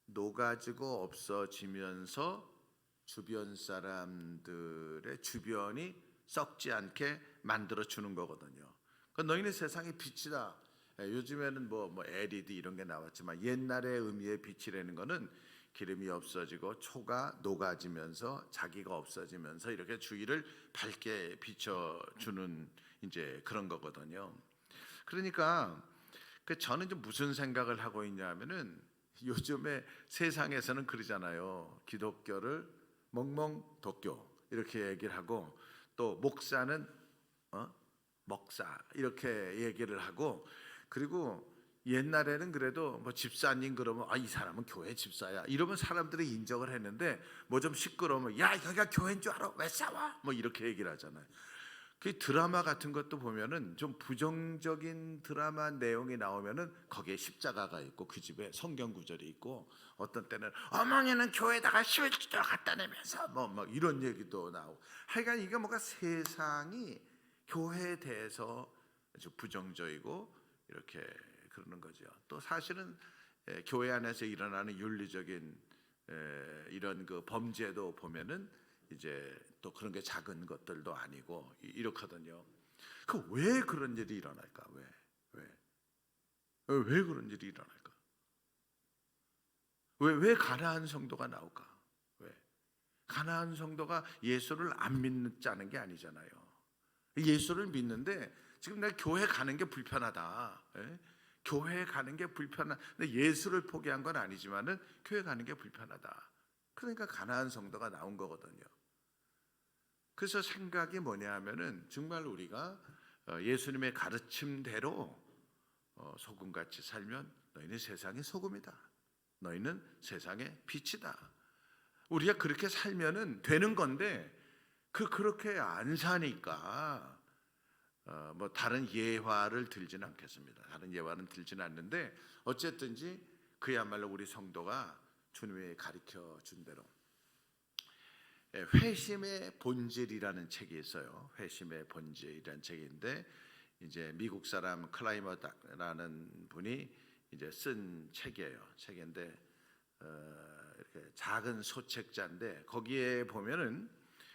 녹아지고 없어지면서 주변 사람들의 주변이 썩지 않게 만들어 주는 거거든요. 그러니까 너희는 세상의 빛이다. 요즘에는 뭐 LED 이런 게 나왔지만 옛날의 의미의 빛이라는 거는 기름이 없어지고 초가 녹아지면서 자기가 없어지면서 이렇게 주위를 밝게 비춰주는 이제 그런 거거든요. 그러니까 저는 이제 무슨 생각을 하고 있냐면은 요즘에 세상에서는 그러잖아요. 기독교를 멍멍독교 이렇게 얘기를 하고 또 목사는 먹사 이렇게 얘기를 하고 그리고 옛날에는 그래도 뭐 집사님 그러면 이 사람은 교회 집사야 이러면 사람들이 인정을 했는데 뭐 좀 시끄러우면 야 여기가 교회인 줄 알아 왜 싸워 뭐 이렇게 얘기를 하잖아요. 그 드라마 같은 것도 보면은 좀 부정적인 드라마 내용이 나오면은 거기에 십자가가 있고 그 집에 성경 구절이 있고 어떤 때는 어머니는 교회에다가 11주를 갖다 내면서 뭐 이런 얘기도 나오고 하여간 이게 뭔가 세상이 교회에 대해서 아주 부정적이고 이렇게 그러는 거죠. 또 사실은 교회 안에서 일어나는 윤리적인 이런 그 범죄도 보면은 이제 또 그런 게 작은 것들도 아니고 이렇거든요. 그 왜 그런 일이 일어날까? 왜 그런 일이 일어날까? 왜 가나안 성도가 나올까? 왜 가나안 성도가 예수를 안 믿자는 게 아니잖아요. 예수를 믿는데 지금 내가 교회 가는 게 불편하다. 교회 가는 게 불편하다. 근데 예수를 포기한 건 아니지만은 교회 가는 게 불편하다. 그러니까 가나안 성도가 나온 거거든요. 그래서 생각이 뭐냐 하면은 정말 우리가 예수님의 가르침대로 소금같이 살면 너희는 세상의 소금이다. 너희는 세상의 빛이다. 우리가 그렇게 살면은 되는 건데 그렇게 안 사니까 뭐 다른 예화를 들지는 않겠습니다. 다른 예화는 들지는 않는데 어쨌든지 그야말로 우리 성도가 주님이 가르쳐 준 대로 회심의 본질이라는 책이 있어요. 회심의 본질이라는 책인데 이제 미국 사람 클라이머라는 분이 이제 쓴 책이에요. 책인데 이렇게 작은 소책자인데 거기에 보면은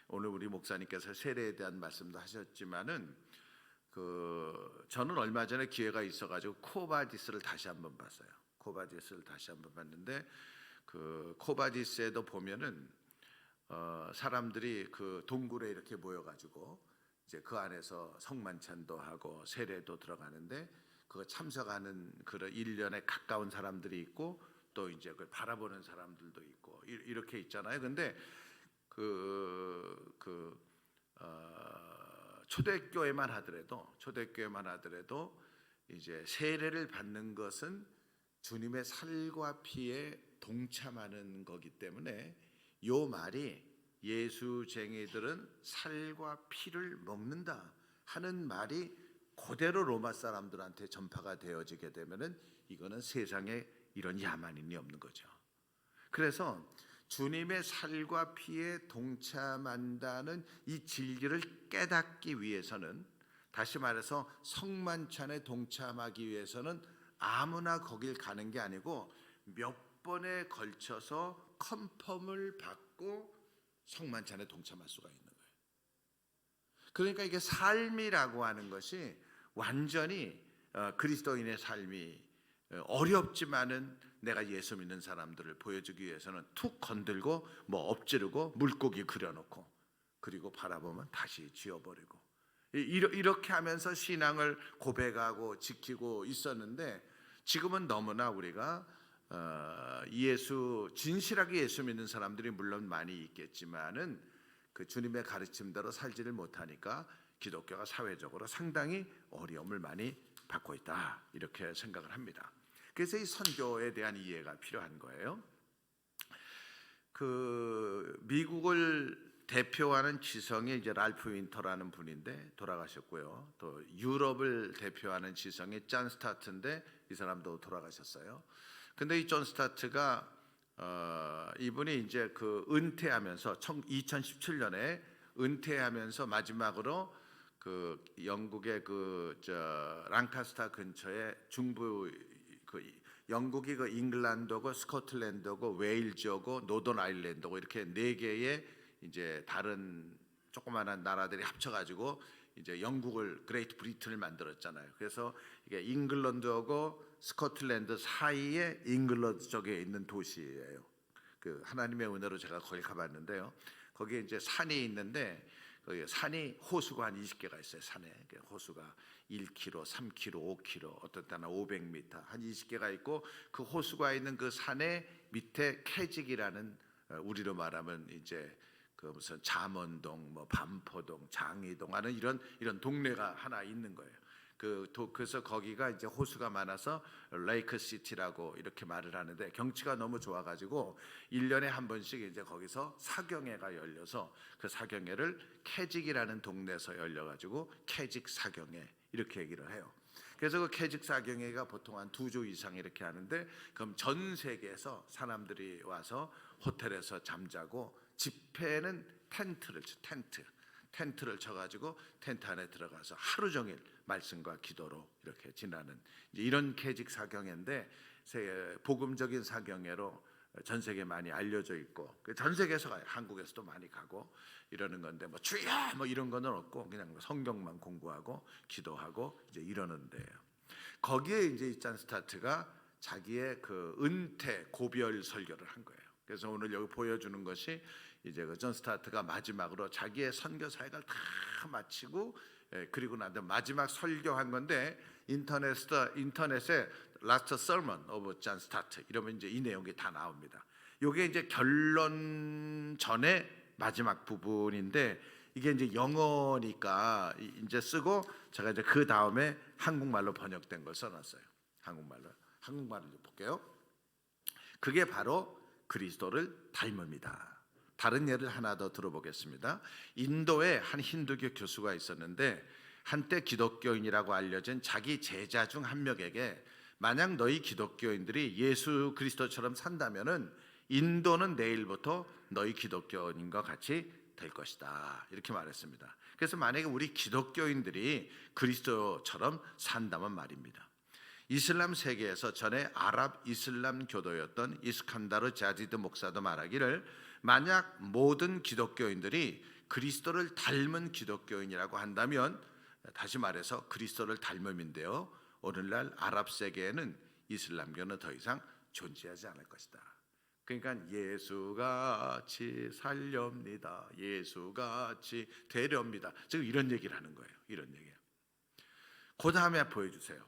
오늘 우리 목사님께서 세례에 대한 말씀도 하셨지만은 저는 얼마 전에 기회가 있어가지고 코바디스를 다시 한번 봤어요. 코바디스를 다시 한번 봤는데 그 코바디스에도 보면은 사람들이 그 동굴에 이렇게 모여가지고 이제 그 안에서 성만찬도 하고 세례도 들어가는데 그거 참석하는 그런 1년에 가까운 사람들이 있고 또 이제 그걸 바라보는 사람들도 있고 이렇게 있잖아요. 근데 초대교회만 하더라도 이제 세례를 받는 것은 주님의 살과 피에 동참하는 거기 때문에 요 말이 예수쟁이들은 살과 피를 먹는다 하는 말이 그대로 로마 사람들한테 전파가 되어지게 되면은 이거는 세상에 이런 야만인이 없는 거죠. 그래서 주님의 살과 피에 동참한다는 이 진리를 깨닫기 위해서는, 다시 말해서 성만찬에 동참하기 위해서는 아무나 거길 가는 게 아니고 몇 번에 걸쳐서 컨펌을 받고 성만찬에 동참할 수가 있는 거예요. 그러니까 이게 삶이라고 하는 것이 완전히 그리스도인의 삶이 어렵지만은 내가 예수 믿는 사람들을 보여주기 위해서는 툭 건들고 뭐 엎지르고 물고기 그려놓고 그리고 바라보면 다시 지워버리고 이렇게 하면서 신앙을 고백하고 지키고 있었는데, 지금은 너무나 우리가 진실하게 예수 믿는 사람들이 물론 많이 있겠지만은 그 주님의 가르침대로 살지를 못하니까 기독교가 사회적으로 상당히 어려움을 많이 받고 있다, 이렇게 생각을 합니다. 그래서 이 선교에 대한 이해가 필요한 거예요. 그 미국을 대표하는 지성이 이제 랄프 윈터라는 분인데 돌아가셨고요. 또 유럽을 대표하는 지성이 존 스타트인데 이 사람도 돌아가셨어요. 근데 이 존 스타트가 이분이 이제 그 은퇴하면서 2017년에 은퇴하면서 마지막으로 그 영국의 랑카스터 근처에 중부 영국이 그 잉글랜드고 스코틀랜드고 웨일즈고 노던 아일랜드고 이렇게 네 개의 이제 다른 조그마한 나라들이 합쳐가지고 이제 영국을 그레이트 브리튼을 만들었잖아요. 그래서 이게 잉글랜드하고 스코틀랜드 사이에 잉글랜드 쪽에 있는 도시예요. 그 하나님의 은혜로 제가 거기 가봤는데요. 거기에 이제 산이 있는데 그 산이 호수가 한 20개가 있어요. 산에 호수가 1km, 3km, 5km, 어떤 때는 500m, 한 20개가 있고 그 호수가 있는 그 산의 밑에 캐직이라는 우리로 말하면 이제 그 무슨 잠원동, 뭐 반포동, 장이동 하는 이런 동네가 하나 있는 거예요. 그래서 거기가 이제 호수가 많아서 레이크 시티라고 이렇게 말을 하는데 경치가 너무 좋아가지고 1년에 한 번씩 이제 거기서 사경회가 열려서 그 사경회를 캐직이라는 동네에서 열려가지고 캐직 사경회 이렇게 얘기를 해요. 그래서 그 캐직 사경회가 보통 한 2주 이상 이렇게 하는데, 그럼 전 세계에서 사람들이 와서 호텔에서 잠자고 집회는 텐트를 쳐가지고 텐트 안에 들어가서 하루 종일 말씀과 기도로 이렇게 지나는 이런 캐직 사경회인데 복음적인 사경회로 전 세계에 많이 알려져 있고 전 세계에서 가요. 한국에서도 많이 가고 이러는 건데 뭐 주여 뭐 이런 거는 없고 그냥 성경만 공부하고 기도하고 이제 이러는데요. 거기에 이제 존 스타트가 자기의 그 은퇴 고별 설교를 한 거예요. 그래서 오늘 여기 보여주는 것이 이제 그 존 스타트가 마지막으로 자기의 선교 사역을 다 마치고 그리고 나서 마지막 설교한 건데 인터넷에 Last Sermon of John Stott 이러면 이제 이 내용이 다 나옵니다. 이게 이제 결론 전에 마지막 부분인데 이게 이제 영어니까 이제 쓰고 제가 이제 그 다음에 한국말로 번역된 걸 써놨어요. 한국말로 볼게요. 그게 바로 그리스도를 닮음이다. 다른 예를 하나 더 들어보겠습니다. 인도에 한 힌두교 교수가 있었는데 한때 기독교인이라고 알려진 자기 제자 중 한 명에게 만약 너희 기독교인들이 예수 그리스도처럼 산다면은 인도는 내일부터 너희 기독교인과 같이 될 것이다. 이렇게 말했습니다. 그래서 만약에 우리 기독교인들이 그리스도처럼 산다면 말입니다. 이슬람 세계에서 전에 아랍 이슬람 교도였던 이스칸다르 자디드 목사도 말하기를 만약 모든 기독교인들이 그리스도를 닮은 기독교인이라고 한다면 다시 말해서 그리스도를 닮음인데요. 오늘날 아랍 세계에는 이슬람교는 더 이상 존재하지 않을 것이다. 그러니까 예수같이 살렵니다. 예수같이 되렵니다. 지금 이런 얘기를 하는 거예요. 이런 얘기예요. 그 다음에 보여주세요.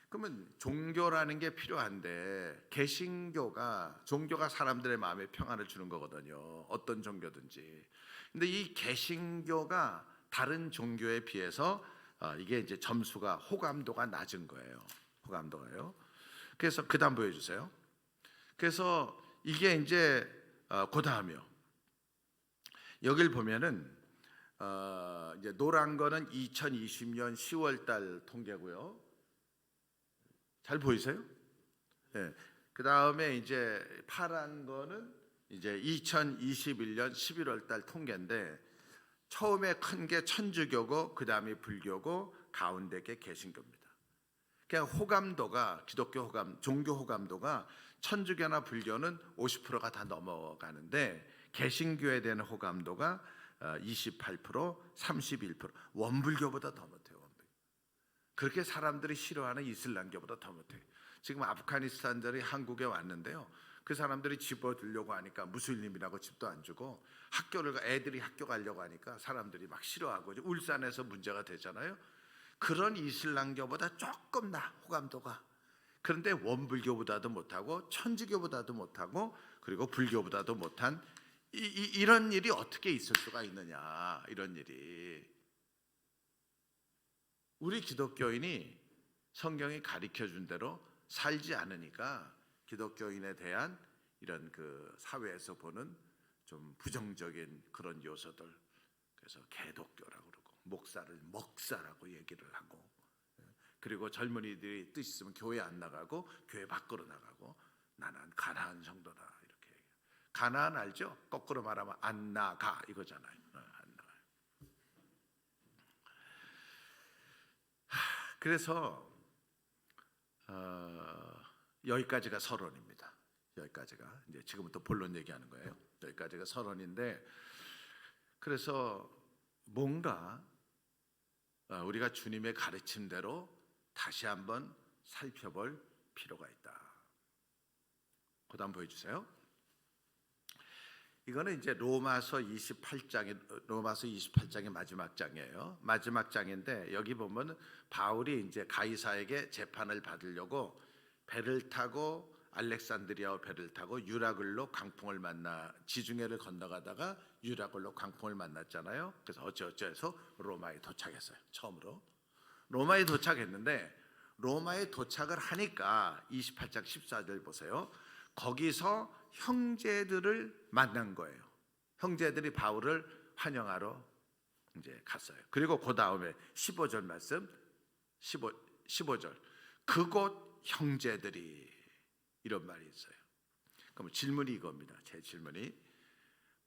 그러면 종교라는 게 필요한데 개신교가 종교가 사람들의 마음에 평안을 주는 거거든요. 어떤 종교든지. 근데 이 개신교가 다른 종교에 비해서 이게 이제 점수가 호감도가 낮은 거예요. 호감도가요. 그래서 그다음 보여주세요. 그래서 이게 이제 그 다음이요. 여길 보면은 이제 노란 거는 2020년 10월달 통계고요. 잘 보이세요? 네. 그 다음에 이제 파란 거는 이제 2021년 11월달 통계인데 처음에 큰 게 천주교고 그 다음에 불교고 가운데 게 개신교입니다. 그냥 호감도가 기독교 호감, 종교 호감도가 천주교나 불교는 50%가 다 넘어가는데 개신교에 대한 호감도가 28%, 31%. 원불교보다 더 못해요. 원불교. 그렇게 사람들이 싫어하는 이슬람교보다 더 못해요. 지금 아프가니스탄들이 한국에 왔는데요. 그 사람들이 집어들려고 하니까 무슬림이라고 집도 안 주고 애들이 학교 가려고 하니까 사람들이 막 싫어하고 울산에서 문제가 되잖아요. 그런 이슬람교보다 조금 나 호감도가. 그런데 원불교보다도 못하고 천주교보다도 못하고 그리고 불교보다도 못한 이런 일이 어떻게 있을 수가 있느냐. 이런 일이 우리 기독교인이 성경이 가르쳐준 대로 살지 않으니까 기독교인에 대한 이런 그 사회에서 보는 좀 부정적인 그런 요소들, 그래서 개독교라고 그러고 목사를 먹사라고 얘기를 하고, 그리고 젊은이들이 뜻 있으면 교회 안 나가고 교회 밖으로 나가고 나는 가나안 성도다 이렇게 얘기해요. 가나안 알죠? 거꾸로 말하면 안 나가 이거잖아요. 안 나가요. 그래서 여기까지가 서론입니다. 여기까지가 이제 지금부터 본론 얘기하는 거예요. 여기까지가 서론인데, 그래서 뭔가 우리가 주님의 가르침대로 다시 한번 살펴볼 필요가 있다. 그다음 보여주세요. 이거는 이제 로마서 28장의 마지막 장이에요. 마지막 장인데 여기 보면 바울이 이제 가이사에게 재판을 받으려고 배를 타고 알렉산드리아와 배를 타고 유라굴로 강풍을 만나 지중해를 건너가다가 유라굴로 강풍을 만났잖아요. 그래서 어찌어찌해서 로마에 도착했어요. 처음으로 로마에 도착했는데 로마에 도착을 하니까 28장 14절 보세요. 거기서 형제들을 만난 거예요. 형제들이 바울을 환영하러 이제 갔어요. 그리고 그 다음에 15절 말씀, 15절 그곳 형제들이 이런 말이 있어요. 그럼 질문이 이겁니다. 제 질문이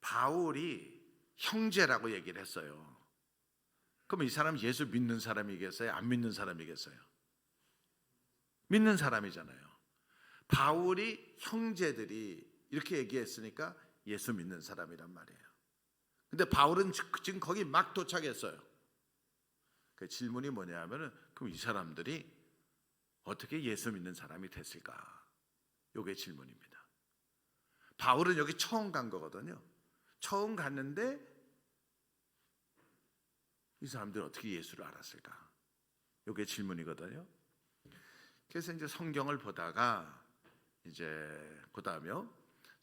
바울이 형제라고 얘기를 했어요. 그럼 이 사람 예수 믿는 사람이겠어요? 안 믿는 사람이겠어요? 믿는 사람이잖아요. 바울이 형제들이 이렇게 얘기했으니까 예수 믿는 사람이란 말이에요. 근데 바울은 지금 거기 막 도착했어요. 그 질문이 뭐냐면은 그럼 이 사람들이 어떻게 예수 믿는 사람이 됐을까? 이게 질문입니다. 바울은 여기 처음 간 거거든요. 처음 갔는데 이 사람들이 어떻게 예수를 알았을까? 이게 질문이거든요. 그래서 이제 성경을 보다가 이제 그다음에요.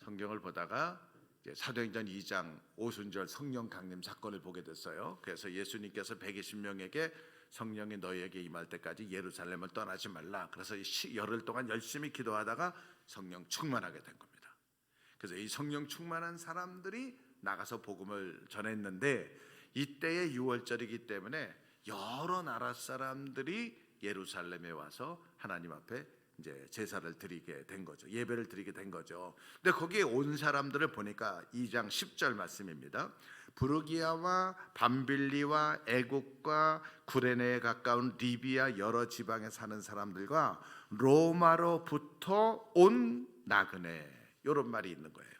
성경을 보다가 이제 사도행전 2장 오순절 성령 강림 사건을 보게 됐어요. 그래서 예수님께서 120명에게 성령이 너희에게 임할 때까지 예루살렘을 떠나지 말라. 그래서 열흘 동안 열심히 기도하다가 성령 충만하게 된 겁니다. 그래서 이 성령 충만한 사람들이 나가서 복음을 전했는데 이때의 6월절이기 때문에 여러 나라 사람들이 예루살렘에 와서 하나님 앞에 이제 제사를 드리게 된 거죠. 예배를 드리게 된 거죠. 근데 거기에 온 사람들을 보니까 2장 10절 말씀입니다. 부르기아와 밤빌리와 애국과 구레네에 가까운 리비아 여러 지방에 사는 사람들과 로마로부터 온 나그네, 이런 말이 있는 거예요.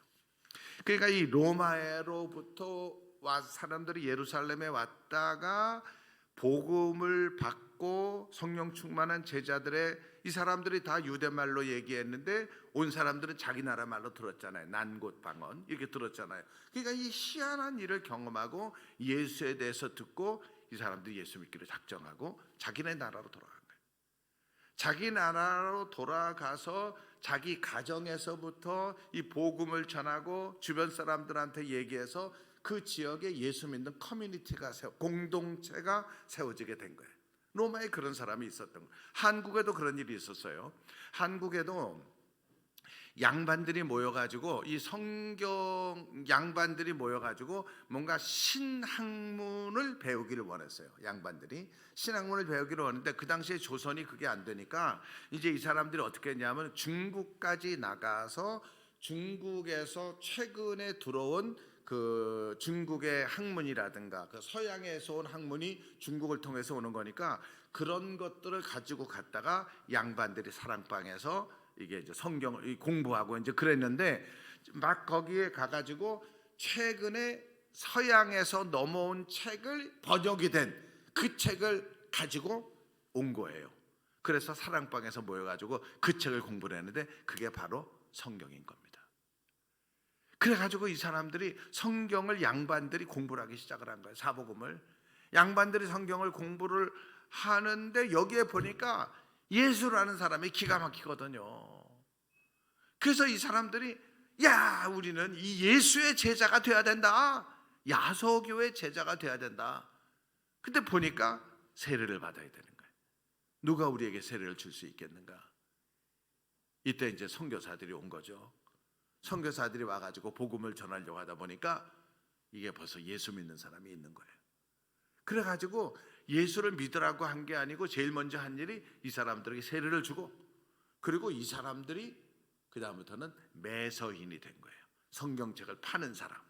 그러니까 이 로마로부터 와 사람들이 예루살렘에 왔다가 복음을 받고 성령 충만한 제자들의 이 사람들이 다 유대말로 얘기했는데 온 사람들은 자기 나라 말로 들었잖아요. 난곳방언 이렇게 들었잖아요. 그러니까 이 희한한 일을 경험하고 예수에 대해서 듣고 이 사람들이 예수 믿기로 작정하고 자기네 나라로 돌아간 거예요. 자기 나라로 돌아가서 자기 가정에서부터 이 복음을 전하고 주변 사람들한테 얘기해서 그 지역에 예수 믿는 커뮤니티가 공동체가 세워지게 된 거예요. 로마에 그런 사람이 있었던 거예요. 한국에도 그런 일이 있었어요. 한국에도 양반들이 모여가지고 이 성경 양반들이 모여가지고 뭔가 신학문을 배우기를 원했어요. 양반들이 신학문을 배우기를 원했는데 그 당시에 조선이 그게 안 되니까 이제 이 사람들이 어떻게 했냐면 중국까지 나가서 중국에서 최근에 들어온 그 중국의 학문이라든가 그 서양에서 온 학문이 중국을 통해서 오는 거니까 그런 것들을 가지고 갔다가 양반들이 사랑방에서 이게 이제 성경을 공부하고 이제 그랬는데 막 거기에 가가지고 최근에 서양에서 넘어온 책을 번역이 된 그 책을 가지고 온 거예요. 그래서 사랑방에서 모여가지고 그 책을 공부를 했는데 그게 바로 성경인 겁니다. 그래가지고 이 사람들이 성경을 양반들이 공부를 하기 시작을 한 거예요. 사복음을 양반들이 성경을 공부를 하는데 여기에 보니까 예수라는 사람이 기가 막히거든요. 그래서 이 사람들이 야 우리는 이 예수의 제자가 돼야 된다. 야소교의 제자가 돼야 된다. 근데 보니까 세례를 받아야 되는 거예요. 누가 우리에게 세례를 줄 수 있겠는가? 이때 이제 선교사들이 온 거죠. 선교사들이 와가지고 복음을 전하려고 하다 보니까 이게 벌써 예수 믿는 사람이 있는 거예요. 그래가지고 예수를 믿으라고 한 게 아니고 제일 먼저 한 일이 이 사람들에게 세례를 주고 그리고 이 사람들이 그 다음부터는 매서인이 된 거예요. 성경책을 파는 사람.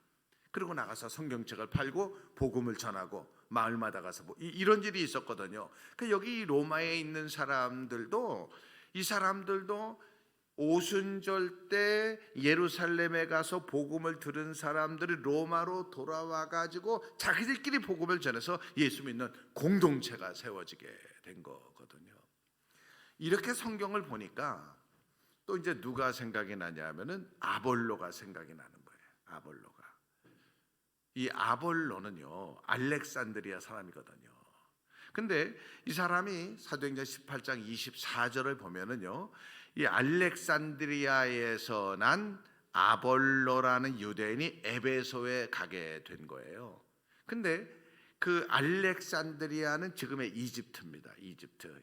그리고 나가서 성경책을 팔고 복음을 전하고 마을마다 가서 이런 일이 있었거든요. 그러니까 여기 로마에 있는 사람들도 이 사람들도 오순절 때 예루살렘에 가서 복음을 들은 사람들이 로마로 돌아와 가지고 자기들끼리 복음을 전해서 예수 믿는 공동체가 세워지게 된 거거든요. 이렇게 성경을 보니까 또 이제 누가 생각이 나냐면은 아볼로가 생각이 나는 거예요. 아볼로가. 이 아볼로는요 알렉산드리아 사람이거든요. 근데 이 사람이 사도행전 18장 24절을 보면은요 이 알렉산드리아에서 난 아볼로라는 유대인이 에베소에 가게 된 거예요. 근데 그 알렉산드리아는 지금의 이집트입니다.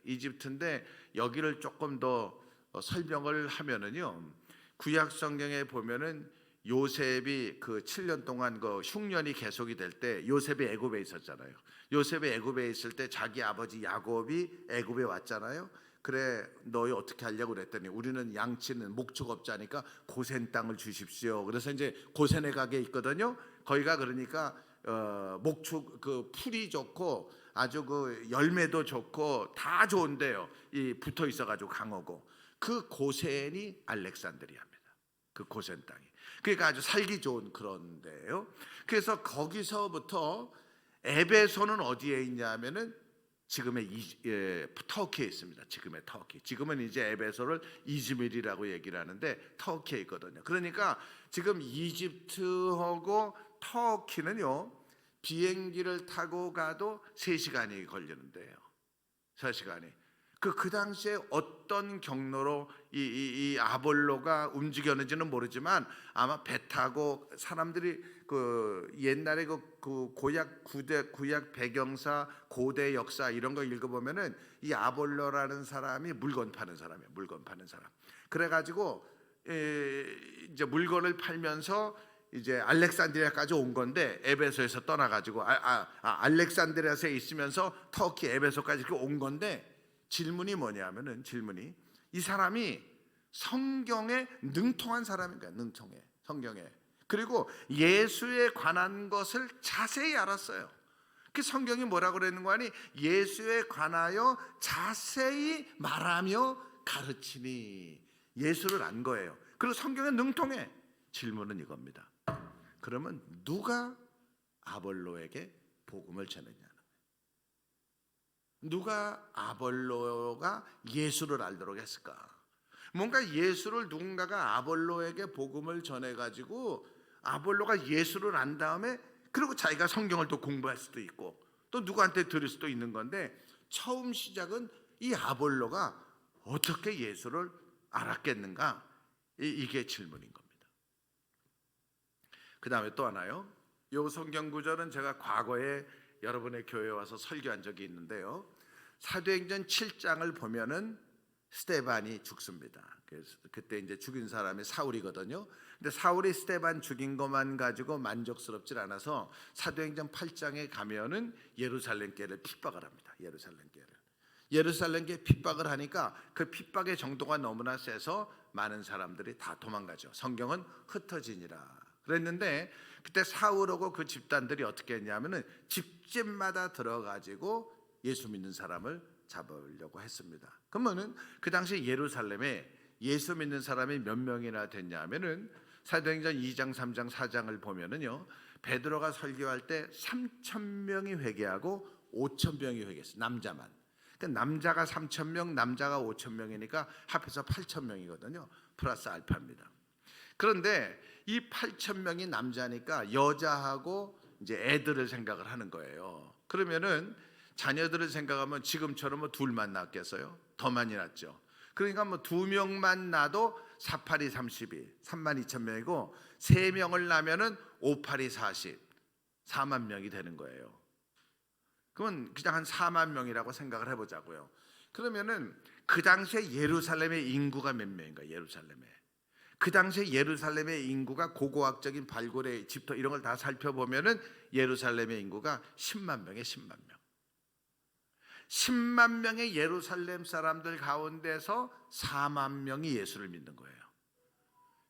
이집트인데 여기를 조금 더 설명을 하면은요 구약 성경에 보면은 요셉이 그 7년 동안 그 흉년이 계속이 될 때 요셉이 애굽에 있었잖아요. 요셉이 애굽에 있을 때 자기 아버지 야곱이 애굽에 왔잖아요. 그래 너희 어떻게 하려고 그랬더니 우리는 양치는 목축업자니까 고센 땅을 주십시오. 그래서 이제 고센에 가게 있거든요. 거기가 그러니까 목축 그 풀이 좋고 아주 그 열매도 좋고 다 좋은데요. 이 붙어 있어가지고 강하고 그 고센이 알렉산드리아입니다. 그 고센 땅이. 그러니까 아주 살기 좋은 그런 데예요. 그래서 거기서부터 에베소는 어디에 있냐면은 지금의 터키에 있습니다. 지금의 터키. 지금은 이제 에베소를 이즈밀이라고 얘기를 하는데 터키에 있거든요. 그러니까 지금 이집트하고 터키는요 비행기를 타고 가도 3시간이 걸리는데요. 3시간이. 그 당시에 어떤 경로로 이 아볼로가 움직였는지는 모르지만 아마 배 타고 사람들이 그 옛날에 그 구약 배경사 고대 역사 이런 거 읽어보면은 이 아볼로라는 사람이 물건 파는 사람이에요. 물건 파는 사람. 그래가지고 이제 물건을 팔면서 이제 알렉산드리아까지 온 건데 에베소에서 떠나가지고 알렉산드리아에 있으면서 터키 에베소까지 온 건데. 질문이 뭐냐면은 이 사람이 성경에 능통한 사람인가? 능통해. 성경에. 그리고 예수에 관한 것을 자세히 알았어요. 그 성경이 뭐라고 그러는 거 아니? 예수에 관하여 자세히 말하며 가르치니. 예수를 안 거예요. 그리고 성경에 능통해. 질문은 이겁니다. 그러면 누가 아볼로에게 복음을 전했냐? 누가 아볼로가 예수를 알도록 했을까? 뭔가 예수를 누군가가 아볼로에게 복음을 전해가지고 아볼로가 예수를 안 다음에 그리고 자기가 성경을 또 공부할 수도 있고 또 누구한테 들을 수도 있는 건데 처음 시작은 이 아볼로가 어떻게 예수를 알았겠는가? 이게 질문인 겁니다. 그 다음에 또 하나요. 이 성경 구절은 제가 과거에 여러분의 교회에 와서 설교한 적이 있는데요. 사도행전 7장을 보면은 스데반이 죽습니다. 그래서 그때 이제 죽인 사람이 사울이거든요. 근데 사울이 스데반 죽인 것만 가지고 만족스럽질 않아서 사도행전 8장에 가면은 예루살렘교회를 핍박을 합니다. 예루살렘교회 핍박을 하니까 그 핍박의 정도가 너무나 세서 많은 사람들이 다 도망가죠. 성경은 흩어지니라 그랬는데 그때 사울하고 그 집단들이 어떻게 했냐면은 집집마다 들어가지고 예수 믿는 사람을 잡으려고 했습니다. 그러면은 그 당시 예루살렘에 예수 믿는 사람이 몇 명이나 됐냐면은 사도행전 2장, 3장, 4장을 보면은요. 베드로가 설교할 때 3,000명이 회개하고 5,000명이 회개했어요. 남자만. 그러니까 남자가 3,000명, 남자가 5,000명이니까 합해서 8,000명이거든요. 플러스 알파입니다. 그런데 이 8,000명이 남자니까 여자하고 이제 애들을 생각을 하는 거예요. 그러면은 자녀들을 생각하면 지금처럼 뭐 둘만 낳겠어요? 더 많이 낳죠. 그러니까 뭐 2명만 낳아도 4,8이 32, 32,000명이고 3명을 낳으면은 5,8이 40, 4만 명이 되는 거예요. 그러면 그냥 한 4만 명이라고 생각을 해보자고요. 그러면은 그 당시에 예루살렘의 인구가 몇 명인가? 예루살렘에 그 당시에 예루살렘의 인구가 고고학적인 발굴의 집터 이런 걸 다 살펴보면은 예루살렘의 인구가 10만 명에 10만 명. 10만 명의 예루살렘 사람들 가운데서 4만 명이 예수를 믿는 거예요.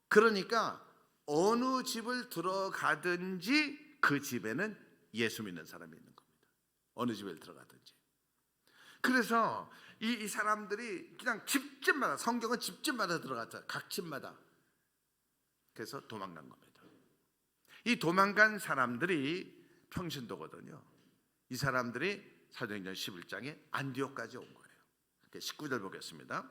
그러니까 어느 집을 들어가든지 그 집에는 예수 믿는 사람이 있는 겁니다. 어느 집에 들어가든지. 그래서 이 사람들이 그냥 집집마다 성경은 집집마다 들어갔죠. 각 집마다. 그래서 도망간 겁니다. 이 도망간 사람들이 평신도거든요. 이 사람들이 사도행전 11장에 안디옥까지 온 거예요. 19절 보겠습니다.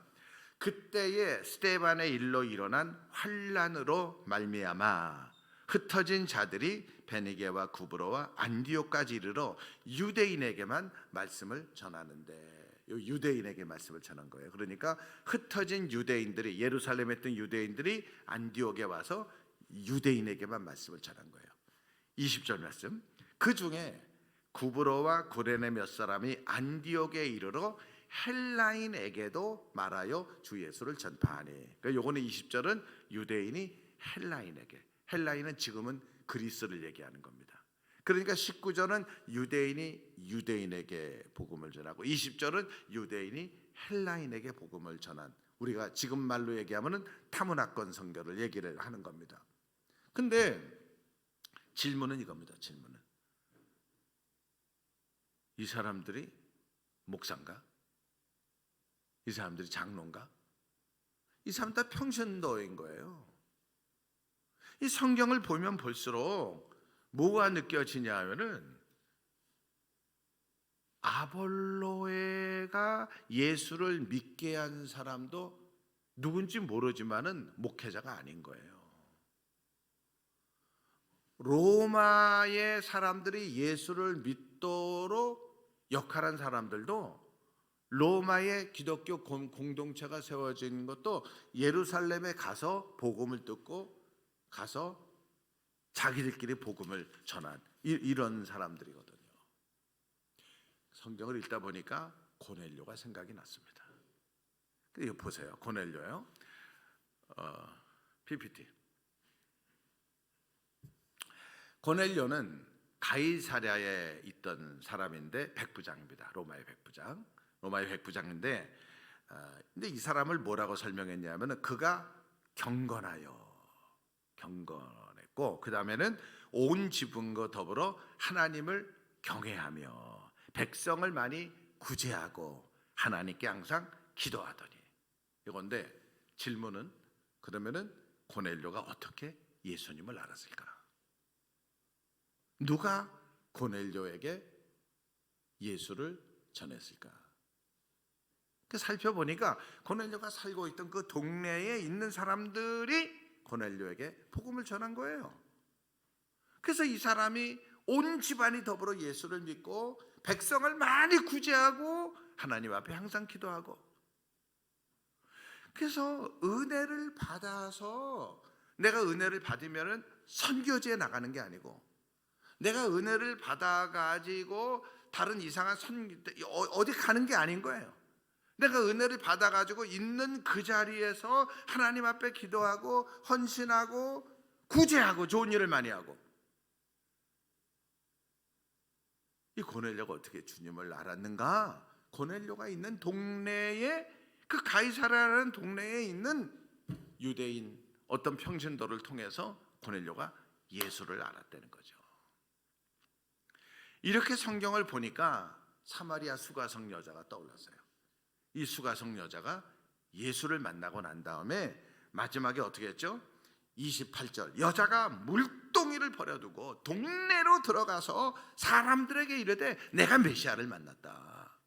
그때에 스데반의 일로 일어난 환란으로 말미암아 흩어진 자들이 베니게와 구브로와 안디옥까지 이르러 유대인에게만 말씀을 전하는데 유대인에게 말씀을 전한 거예요. 그러니까 흩어진 유대인들이 예루살렘에 있던 유대인들이 안디옥에 와서 유대인에게만 말씀을 전한 거예요. 20절 말씀. 그 중에 구브로와 구레네 몇 사람이 안디옥에 이르러 헬라인에게도 말하여 주 예수를 전파하니. 그러니까 요거는 20절은 유대인이 헬라인에게. 헬라인은 지금은 그리스를 얘기하는 겁니다. 그러니까 19절은 유대인이 유대인에게 복음을 전하고 20절은 유대인이 헬라인에게 복음을 전한, 우리가 지금 말로 얘기하면은 타문화권 선교를 얘기를 하는 겁니다. 근데 질문은 이겁니다. 질문은 이 사람들이 목사인가? 이 사람들이 장로인가? 이 사람 다 평신도인 거예요. 이 성경을 보면 볼수록 뭐가 느껴지냐 하면은 아볼로에가 예수를 믿게 한 사람도 누군지 모르지만은 목회자가 아닌 거예요. 로마의 사람들이 예수를 믿도록 역할한 사람들도 로마의 기독교 공동체가 세워진 것도 예루살렘에 가서 복음을 듣고 가서 자기들끼리 복음을 전한 이런 사람들이거든요. 성경을 읽다 보니까 고넬료가 생각이 났습니다. 이거 보세요. 고넬료요. PPT. 고넬료는 가이사랴에 있던 사람인데 백부장입니다. 로마의 백부장. 로마의 백부장인데, 근데 이 사람을 뭐라고 설명했냐면은 그가 경건했고, 그 다음에는 온 지분과 더불어 하나님을 경외하며 백성을 많이 구제하고 하나님께 항상 기도하더니. 이건데 질문은 그러면은 고넬료가 어떻게 예수님을 알았을까? 누가 고넬료에게 예수를 전했을까? 그 살펴보니까 고넬료가 살고 있던 그 동네에 있는 사람들이 고넬료에게 복음을 전한 거예요. 그래서 이 사람이 온 집안이 더불어 예수를 믿고 백성을 많이 구제하고 하나님 앞에 항상 기도하고, 그래서 은혜를 받아서 내가 은혜를 받으면은 선교지에 나가는 게 아니고, 내가 은혜를 받아가지고 다른 이상한 어디 가는 게 아닌 거예요. 내가 은혜를 받아가지고 있는 그 자리에서 하나님 앞에 기도하고 헌신하고 구제하고 좋은 일을 많이 하고. 이 고넬료가 어떻게 주님을 알았는가? 고넬료가 있는 동네에, 그 가이사라라는 동네에 있는 유대인 어떤 평신도를 통해서 고넬료가 예수를 알았다는 거죠. 이렇게 성경을 보니까 사마리아 수가성 여자가 떠올랐어요. 이 수가성 여자가 예수를 만나고 난 다음에 마지막에 어떻게 했죠? 28절, 여자가 물동이를 버려두고 동네로 들어가서 사람들에게 이르되 내가 메시아를 만났다.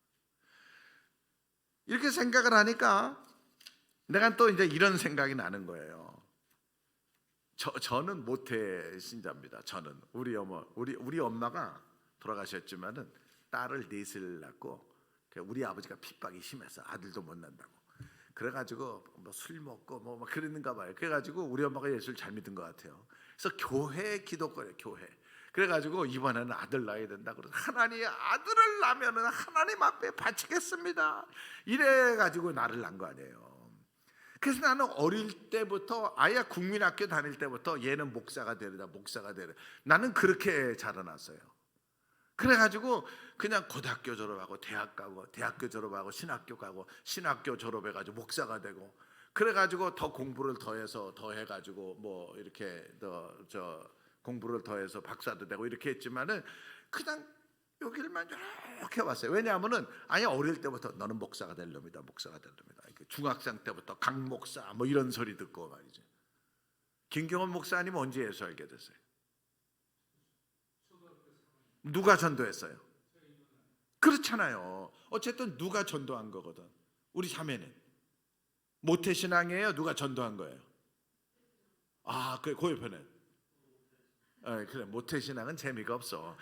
이렇게 생각을 하니까 내가 또 이제 이런 생각이 나는 거예요. 저는 모태 신자입니다. 저는 우리 엄마가 돌아가셨지만은 딸을 넷을 낳고, 우리 아버지가 핍박이 심해서 아들도 못 낳는다고, 그래가지고 뭐 술 먹고 뭐 그랬는가 봐요. 그래가지고 우리 엄마가 예수를 잘 믿은 것 같아요. 그래서 교회 기도거래요, 교회. 그래가지고 이번에는 아들 낳아야 된다. 그래서 하나님의 아들을 낳으면은 하나님 앞에 바치겠습니다. 이래가지고 나를 낳은 거 아니에요. 그래서 나는 어릴 때부터, 아예 국민학교 다닐 때부터 얘는 목사가 되리라, 목사가 되리라. 나는 그렇게 자라났어요. 그래가지고 그냥 고등학교 졸업하고 대학 가고, 대학교 졸업하고 신학교 가고, 신학교 졸업해가지고 목사가 되고, 그래가지고 더 공부를 더해가지고 뭐 이렇게 공부를 더해서 박사도 되고 이렇게 했지만은 그냥 여기만 이렇게 왔어요. 왜냐하면은 아예 어릴 때부터 너는 목사가 될 놈이다, 목사가 될 놈이다. 중학생 때부터 강 목사 뭐 이런 소리 듣고 말이죠. 김경원 목사님 언제 예수 알게 됐어요? 누가 전도했어요? 그렇잖아요. 어쨌든 누가 전도한 거거든. 우리 자매는 모태신앙이에요? 누가 전도한 거예요? 그 옆에는 그래, 모태신앙은 재미가 없어.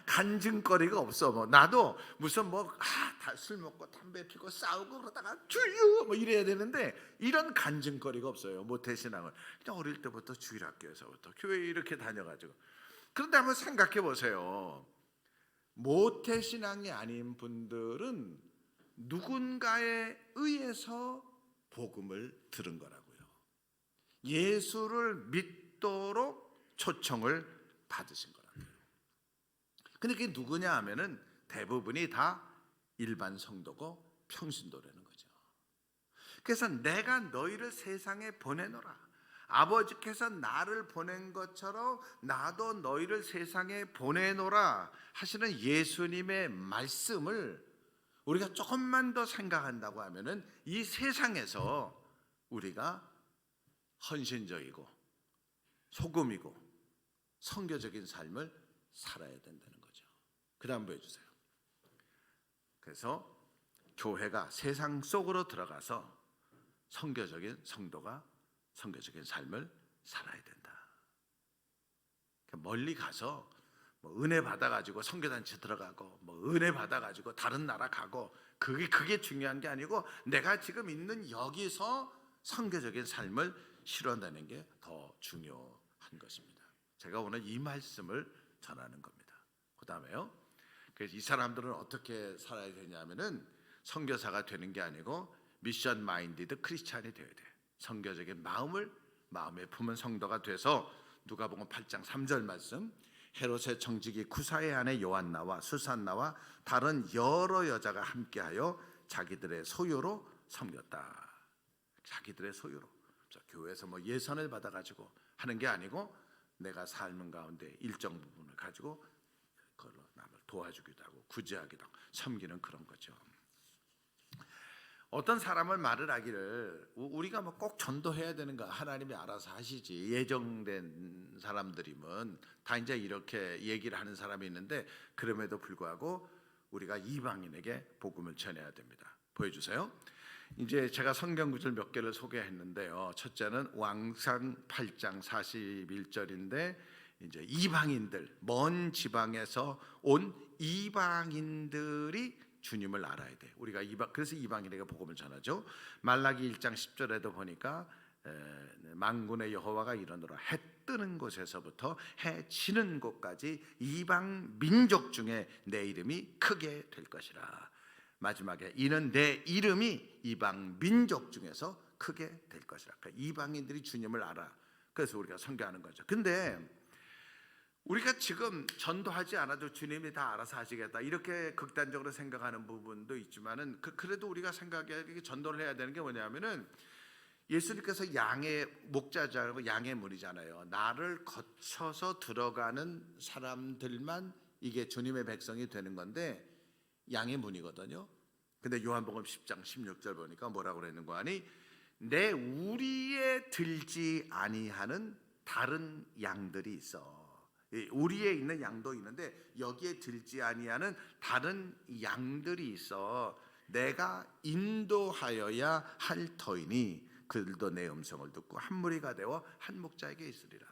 간증거리가 없어. 뭐 나도 무슨 다 술 먹고 담배 피고 싸우고 그러다가 주유 뭐 이래야 되는데, 이런 간증거리가 없어요, 모태신앙은. 그냥 어릴 때부터 주일학교에서부터 교회 이렇게 다녀가지고. 그런데 한번 생각해 보세요. 모태신앙이 아닌 분들은 누군가에 의해서 복음을 들은 거라고요. 예수를 믿도록 초청을 받으신 거라고요. 근데 그게 누구냐 하면은 대부분이 다 일반 성도고 평신도라는 거죠. 그래서 내가 너희를 세상에 보내노라, 아버지께서 나를 보낸 것처럼 나도 너희를 세상에 보내노라 하시는 예수님의 말씀을 우리가 조금만 더 생각한다고 하면은 이 세상에서 우리가 헌신적이고 소금이고 선교적인 삶을 살아야 된다는 거죠. 그 다음 보여주세요. 그래서 교회가 세상 속으로 들어가서 선교적인 성도가 선교적인 삶을 살아야 된다. 멀리 가서 은혜 받아가지고 선교단체 들어가고 은혜 받아가지고 다른 나라 가고 그게 중요한 게 아니고, 내가 지금 있는 여기서 선교적인 삶을 실현하는 게 더 중요한 것입니다. 제가 오늘 이 말씀을 전하는 겁니다. 그 다음에요, 그래서 이 사람들은 어떻게 살아야 되냐면은 선교사가 되는 게 아니고 미션 마인디드 크리스찬이 되어야 돼. 선교적인 마음에 품은 성도가 돼서, 누가복음 8장 3절 말씀, 헤롯의 청지기 구사의 아내 요한나와 수산나와 다른 여러 여자가 함께하여 자기들의 소유로 섬겼다. 자기들의 소유로. 교회에서 예산을 받아가지고 하는 게 아니고, 내가 삶은 가운데 일정 부분을 가지고 그걸로 남을 도와주기도 하고 구제하기도 하고 섬기는 그런 거죠. 어떤 사람은 말을 하기를, 우리가 꼭 전도해야 되는가, 하나님이 알아서 하시지, 예정된 사람들이면 다 이제 이렇게 얘기를 하는 사람이 있는데, 그럼에도 불구하고 우리가 이방인에게 복음을 전해야 됩니다. 보여주세요. 이제 제가 성경 구절 몇 개를 소개했는데요. 첫째는 왕상 8장 41절인데 이제 이방인들, 먼 지방에서 온 이방인들이 주님을 알아야 돼. 우리가 그래서 이방인에게 복음을 전하죠. 말라기 1장 10절에도 보니까 만군의 여호와가 이르노라 해 뜨는 곳에서부터 해 지는 곳까지 이방 민족 중에 내 이름이 크게 될 것이라. 마지막에 이는 내 이름이 이방 민족 중에서 크게 될 것이라. 그러니까 이방인들이 주님을 알아. 그래서 우리가 선교하는 거죠. 근데 우리가 지금 전도하지 않아도 주님이 다 알아서 하시겠다 이렇게 극단적으로 생각하는 부분도 있지만은 그래도 우리가 생각해야 전도를 해야 되는 게 뭐냐면은 예수님께서 양의 목자자고 양의 문이잖아요. 나를 거쳐서 들어가는 사람들만 이게 주님의 백성이 되는 건데 양의 문이거든요. 근데 요한복음 10장 16절 보니까 뭐라고 그랬는 거 아니? 내 우리에 들지 아니하는 다른 양들이 있어. 우리에 있는 양도 있는데 여기에 들지 아니하는 다른 양들이 있어. 내가 인도하여야 할 터이니 그들도 내 음성을 듣고 한 무리가 되어 한 목자에게 있으리라.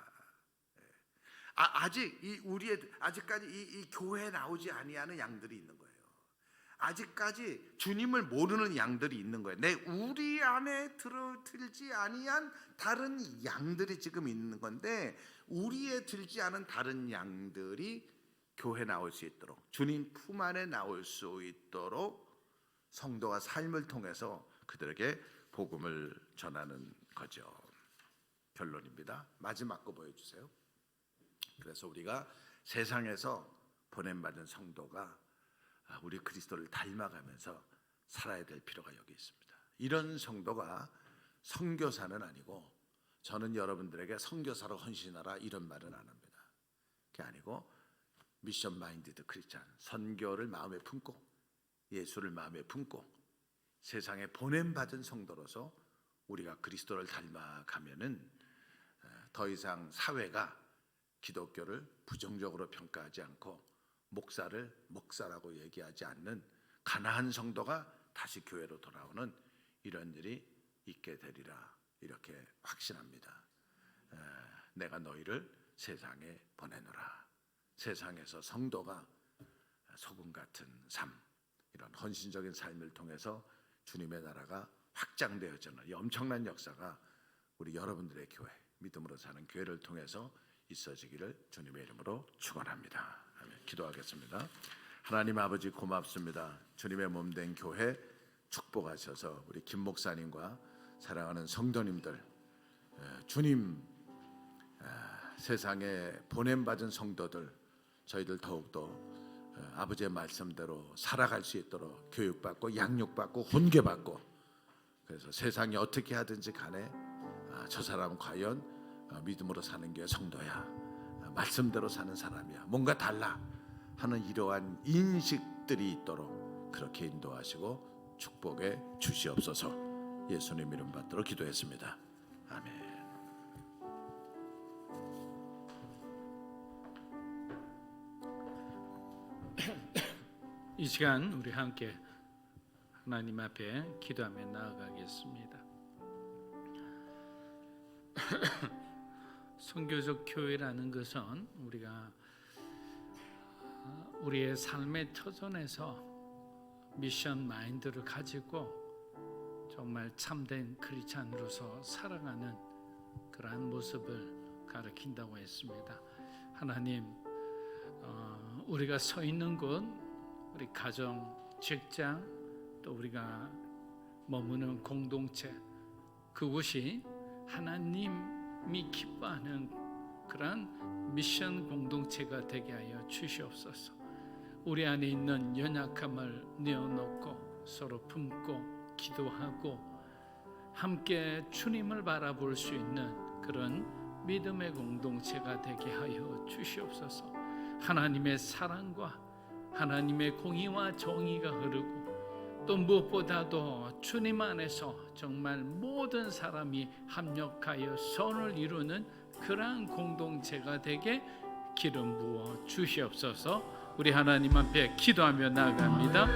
아직 아직까지 이 교회에 나오지 아니하는 양들이 있는 거예요. 아직까지 주님을 모르는 양들이 있는 거예요. 내 우리 안에 들지 아니한 다른 양들이 지금 있는 건데 우리에 들지 않은 다른 양들이 교회 나올 수 있도록 주님 품 안에 나올 수 있도록 성도가 삶을 통해서 그들에게 복음을 전하는 거죠. 결론입니다. 마지막 거 보여주세요. 그래서 우리가 세상에서 보냄받은 성도가 우리 그리스도를 닮아가면서 살아야 될 필요가 여기 있습니다. 이런 성도가 선교사는 아니고 저는 여러분들에게 선교사로 헌신하라 이런 말은 안 합니다. 그게 아니고 미션 마인디드 크리스찬, 선교를 마음에 품고 예수를 마음에 품고 세상에 보냄받은 성도로서 우리가 그리스도를 닮아가면은 더 이상 사회가 기독교를 부정적으로 평가하지 않고 목사를 목사라고 얘기하지 않는 가나안 성도가 다시 교회로 돌아오는 이런 일이 있게 되리라 이렇게 확신합니다. 내가 너희를 세상에 보내노라. 세상에서 성도가 소금 같은 삶, 이런 헌신적인 삶을 통해서 주님의 나라가 확장되어지는 이 엄청난 역사가 우리 여러분들의 교회, 믿음으로 사는 교회를 통해서 있어지기를 주님의 이름으로 축원합니다. 아멘. 기도하겠습니다. 하나님 아버지 고맙습니다. 주님의 몸된 교회 축복하셔서 우리 김 목사님과 사랑하는 성도님들, 주님 세상에 보냄받은 성도들, 저희들 더욱더 아버지의 말씀대로 살아갈 수 있도록 교육받고 양육받고 훈계받고, 그래서 세상이 어떻게 하든지 간에 저 사람은 과연 믿음으로 사는 게 성도야, 말씀대로 사는 사람이야, 뭔가 달라 하는 이러한 인식들이 있도록 그렇게 인도하시고 축복해 주시옵소서. 예수님 이름 받들어 기도했습니다. 아멘. 이 시간 우리 함께 하나님 앞에 기도하며 나아가겠습니다. 선교적 교회라는 것은 우리가 우리의 삶의 터전에서 미션 마인드를 가지고 정말 참된 크리스찬으로서 살아가는 그러한 모습을 가리킨다고 했습니다. 하나님, 우리가 서 있는 곳, 우리 가정, 직장, 또 우리가 머무는 공동체, 그곳이 하나님이 기뻐하는 그러한 미션 공동체가 되게 하여 주시옵소서. 우리 안에 있는 연약함을 내어놓고 서로 품고 기도하고 함께 주님을 바라볼 수 있는 그런 믿음의 공동체가 되게 하여 주시옵소서. 하나님의 사랑과 하나님의 공의와 정의가 흐르고 또 무엇보다도 주님 안에서 정말 모든 사람이 합력하여 선을 이루는 그러한 공동체가 되게 기름 부어 주시옵소서. 우리 하나님 앞에 기도하며 나아갑니다.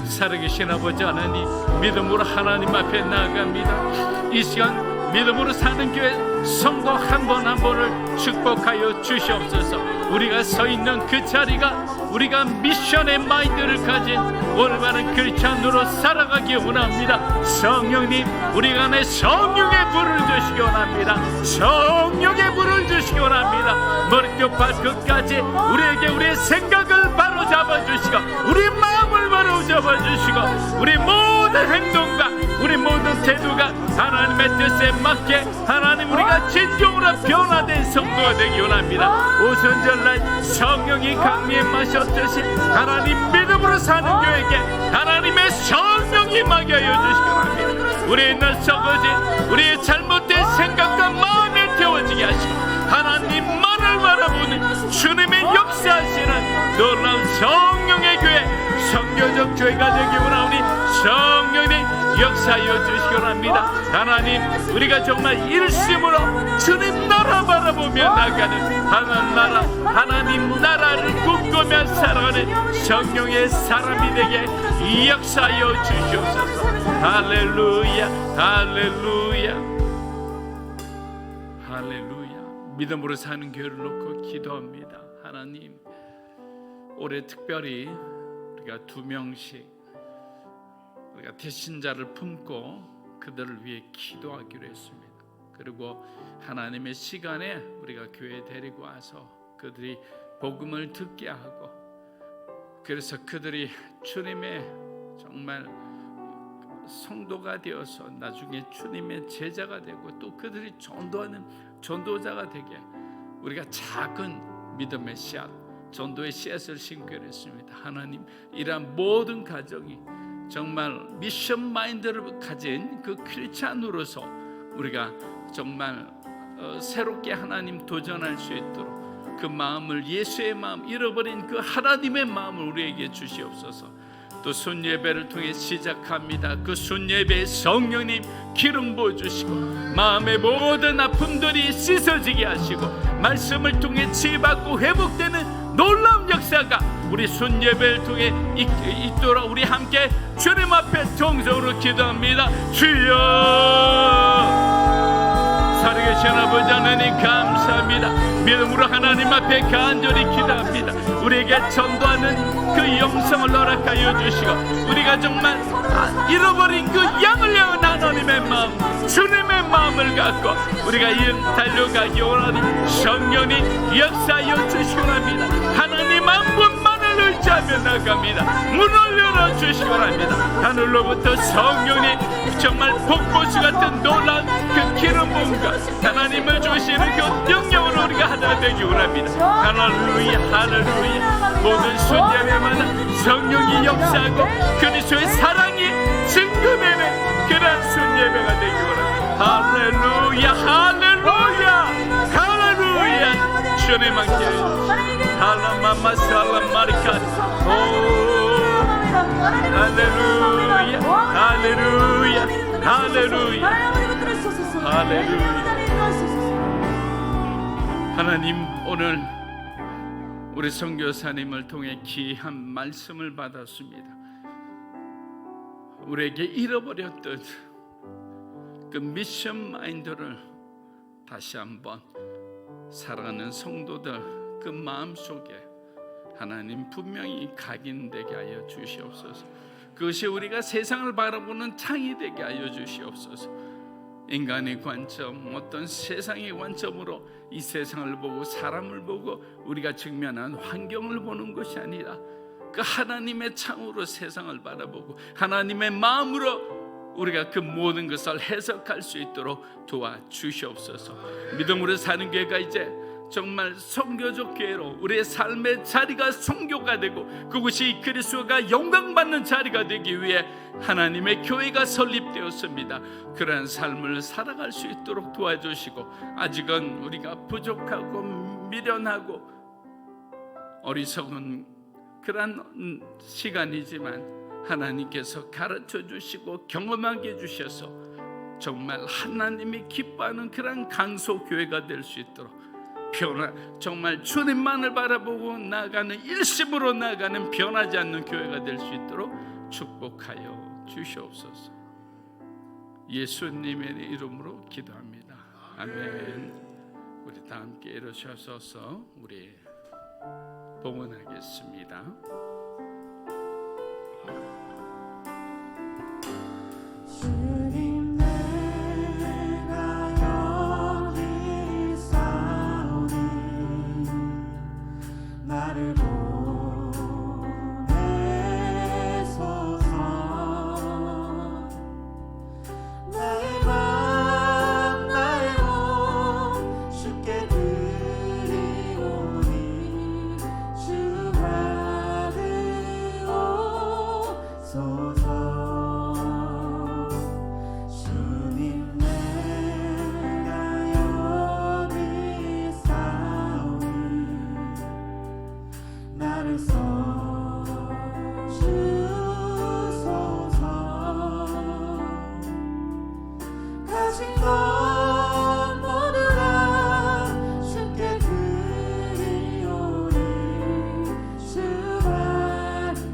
살아계신 아버지 하나님, 믿음으로 하나님 앞에 나아갑니다. 이 시간 믿음으로 사는 교회 성도 한 분 한 분을 축복하여 주시옵소서. 우리가 서 있는 그 자리가 우리가 미션의 마인드를 가진 올바른 크리스찬으로 살아가기 원합니다. 성령님, 우리가 내 성령의 불을 주시기 원합니다. 성령의 불을 주시기 원합니다. 머리끝 발끝까지 우리에게 우리의 생각을 바로 잡아주시고, 우리 마음을 바로 잡아주시고, 우리 모든 행동과 우리 모든 태도가 하나님의 뜻에 맞게 하나님, 우리가 진정으로 변화된 성도가 되기 원합니다. 오순절날 성령이 강미에 마셨듯이 하나님 믿음으로 사는 교회에게 하나님의 성령이 임하게 하여 주시기 원합니다. 우리의 늘 썩어진 우리의 잘못된 생각과 마음에 태워지게 하시고 하나님만을 바라보는 주님의 역사하시는 놀라운 성령의 교회, 성교적 교회가 되기 원하오니 성령이 역사하여 주시기 원합니다. 하나님, 우리가 정말 일심으로 주님 나라 바라보며 나가는 하나님 나라, 하나님 나라를 꿈꾸며 살아가는 성령의 사람이 되게 역사하여 주시옵소서. 할렐루야, 할렐루야, 할렐루야. 믿음으로 사는 교회를 놓고 기도합니다. 하나님, 올해 특별히 우리가 2명씩 우리가 대신자를 품고 그들을 위해 기도하기로 했습니다. 그리고 하나님의 시간에 우리가 교회에 데리고 와서 그들이 복음을 듣게 하고, 그래서 그들이 주님의 정말 성도가 되어서 나중에 주님의 제자가 되고, 또 그들이 전도하는 전도자가 되게 우리가 작은 믿음의 씨앗, 전도의 씨앗을 심기로 했습니다. 하나님, 이러한 모든 가정이 정말 미션 마인드를 가진 그 크리스찬으로서 우리가 정말 새롭게 하나님 도전할 수 있도록 그 마음을, 예수의 마음, 잃어버린 그 하나님의 마음을 우리에게 주시옵소서. 또 순예배를 통해 시작합니다. 그 순예배에 성령님 기름 부어주시고 마음의 모든 아픔들이 씻어지게 하시고 말씀을 통해 치유받고 회복되는 놀라운 역사가 우리 순예배를 통해 있도록 우리 함께 주님 앞에 정성으로 기도합니다. 주여, 살아계신 아버지 하나님 감사합니다. 믿음으로 하나님 앞에 간절히 기도합니다. 우리에게 전도하는 그 영성을 허락하여 주시고 우리가 정말 잃어버린 그 양을 향한 하나님의 마음, 주님의 마음을 갖고 우리가 달려가기 원하니 성령이 역사하여 주시기 원합니다. 하나님 한 분만을 의지하며 나갑니다. 문을 열어주시기 원합니다. 하늘로부터 성령이 정말 복보수 같은 놀라운 그 기름 부음과 하나님을 주시는 그 능력으로 우리가 하나 되기 원합니다. 할렐루야, 할렐루야. 모든 순예배마다 성령이 역사하고 그리스도의 사랑이 증거되는 그런 순예배가 되기 원합니다. 할렐루야, 할렐루야, 할렐루야. 주님 함께 할라마마 살라마리카. 할렐루야, 할렐루야, 할렐루야, 할렐루야. 하나님, 오늘 우리 선교사님을 통해 귀한 말씀을 받았습니다. 우리에게 잃어버렸던 그 미션 마인드를 다시 한번 사랑하는 성도들 그 마음속에 하나님 분명히 각인되게 하여 주시옵소서. 그것이 우리가 세상을 바라보는 창이 되게 하여 주시옵소서. 인간의 관점, 어떤 세상의 관점으로 이 세상을 보고 사람을 보고 우리가 직면한 환경을 보는 것이 아니라 그 하나님의 창으로 세상을 바라보고 하나님의 마음으로 우리가 그 모든 것을 해석할 수 있도록 도와주시옵소서. 믿음으로 사는 교회가 이제 정말 선교적 교회로 우리의 삶의 자리가 선교가 되고 그것이 그리스도가 영광받는 자리가 되기 위해 하나님의 교회가 설립되었습니다. 그러한 삶을 살아갈 수 있도록 도와주시고, 아직은 우리가 부족하고 미련하고 어리석은 그런 시간이지만 하나님께서 가르쳐 주시고 경험하게 해주셔서 정말 하나님이 기뻐하는 그런 강소 교회가 될 수 있도록 정말 주님만을 바라보고 나가는 일심으로 나가는 변하지 않는 교회가 될 수 있도록 축복하여 주시옵소서. 예수님의 이름으로 기도합니다. 아멘. 우리 다 함께 일어서서 우리 봉헌하겠습니다. 주님 내가 여기 있사오니 나를 보내소서. 나의 맘 나의 몸 주께 드리오니 주 받으옵소서. 주님 내가 여기 있사오니 나를 써주소서. 가진 것 모두 다 주께 드리오니 주 받으옵소서.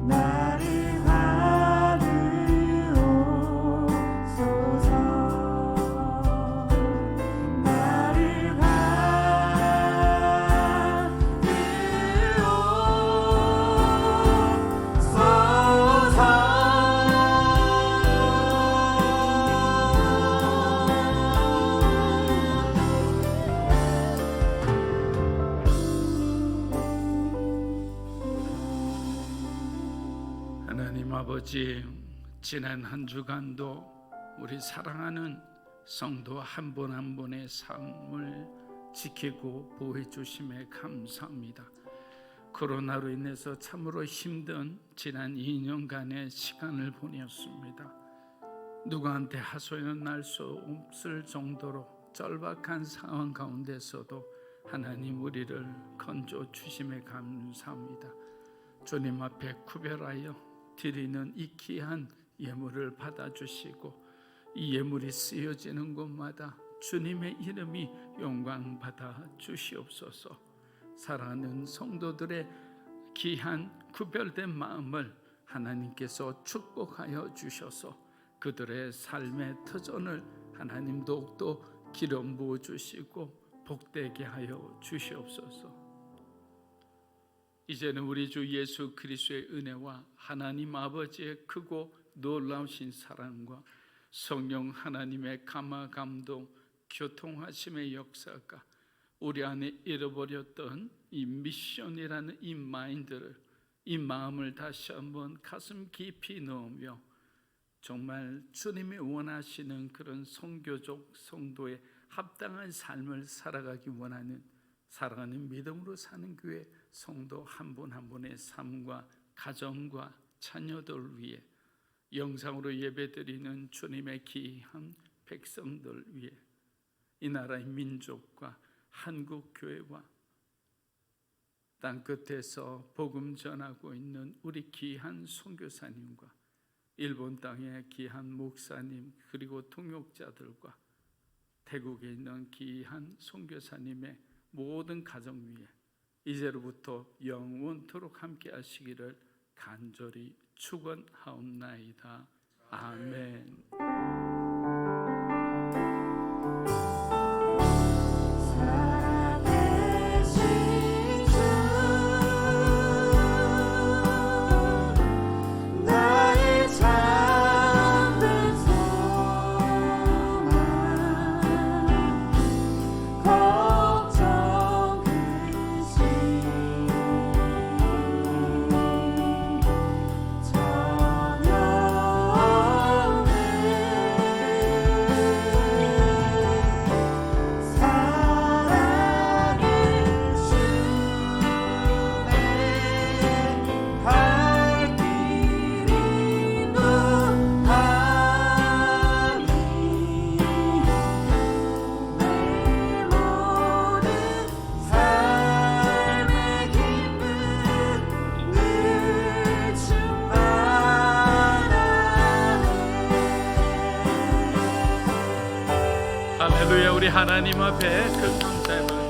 나를 받으옵소서. 나를 하나님 아버지, 지난 한 주간도 우리 사랑하는 성도 한 분 한 분의 삶을 지키고 보호해 주심에 감사합니다. 코로나로 인해서 참으로 힘든 지난 2년간의 시간을 보냈습니다. 누구한테 하소연 날 수 없을 정도로 절박한 상황 가운데서도 하나님 우리를 건져 주심에 감사합니다. 주님 앞에 구별하여 드리는 이 귀한 예물을 받아주시고 이 예물이 쓰여지는 곳마다 주님의 이름이 영광받아 주시옵소서. 사랑하는 성도들의 귀한 구별된 마음을 하나님께서 축복하여 주셔서 그들의 삶의 터전을 하나님 더욱더 기름 부어 주시고 복되게 하여 주시옵소서. 이제는 우리 주 예수 그리스도의 은혜와 하나님 아버지의 크고 놀라우신 사랑과 성령 하나님의 감화 감동 교통하심의 역사가 우리 안에 잃어버렸던 이 미션이라는 이 마인드를, 이 마음을 다시 한번 가슴 깊이 넣으며 정말 주님이 원하시는 그런 선교적 성도의 합당한 삶을 살아가기 원하는 사랑하는 믿음으로 사는 교회 성도 한 분 한 분의 삶과 가정과 자녀들 위해 영상으로 예배드리는 주님의 귀한 백성들 위해 이 나라의 민족과 한국 교회와 땅끝에서 복음 전하고 있는 우리 귀한 선교사님과 일본 땅의 귀한 목사님 그리고 통역자들과 태국에 있는 귀한 선교사님의 모든 가정 위에 이제로부터 영원토록 함께 하시기를 간절히 축원하옵나이다. 아멘. 저녁에 할렐루야. 우리 하나님 앞에 그 감사의 마음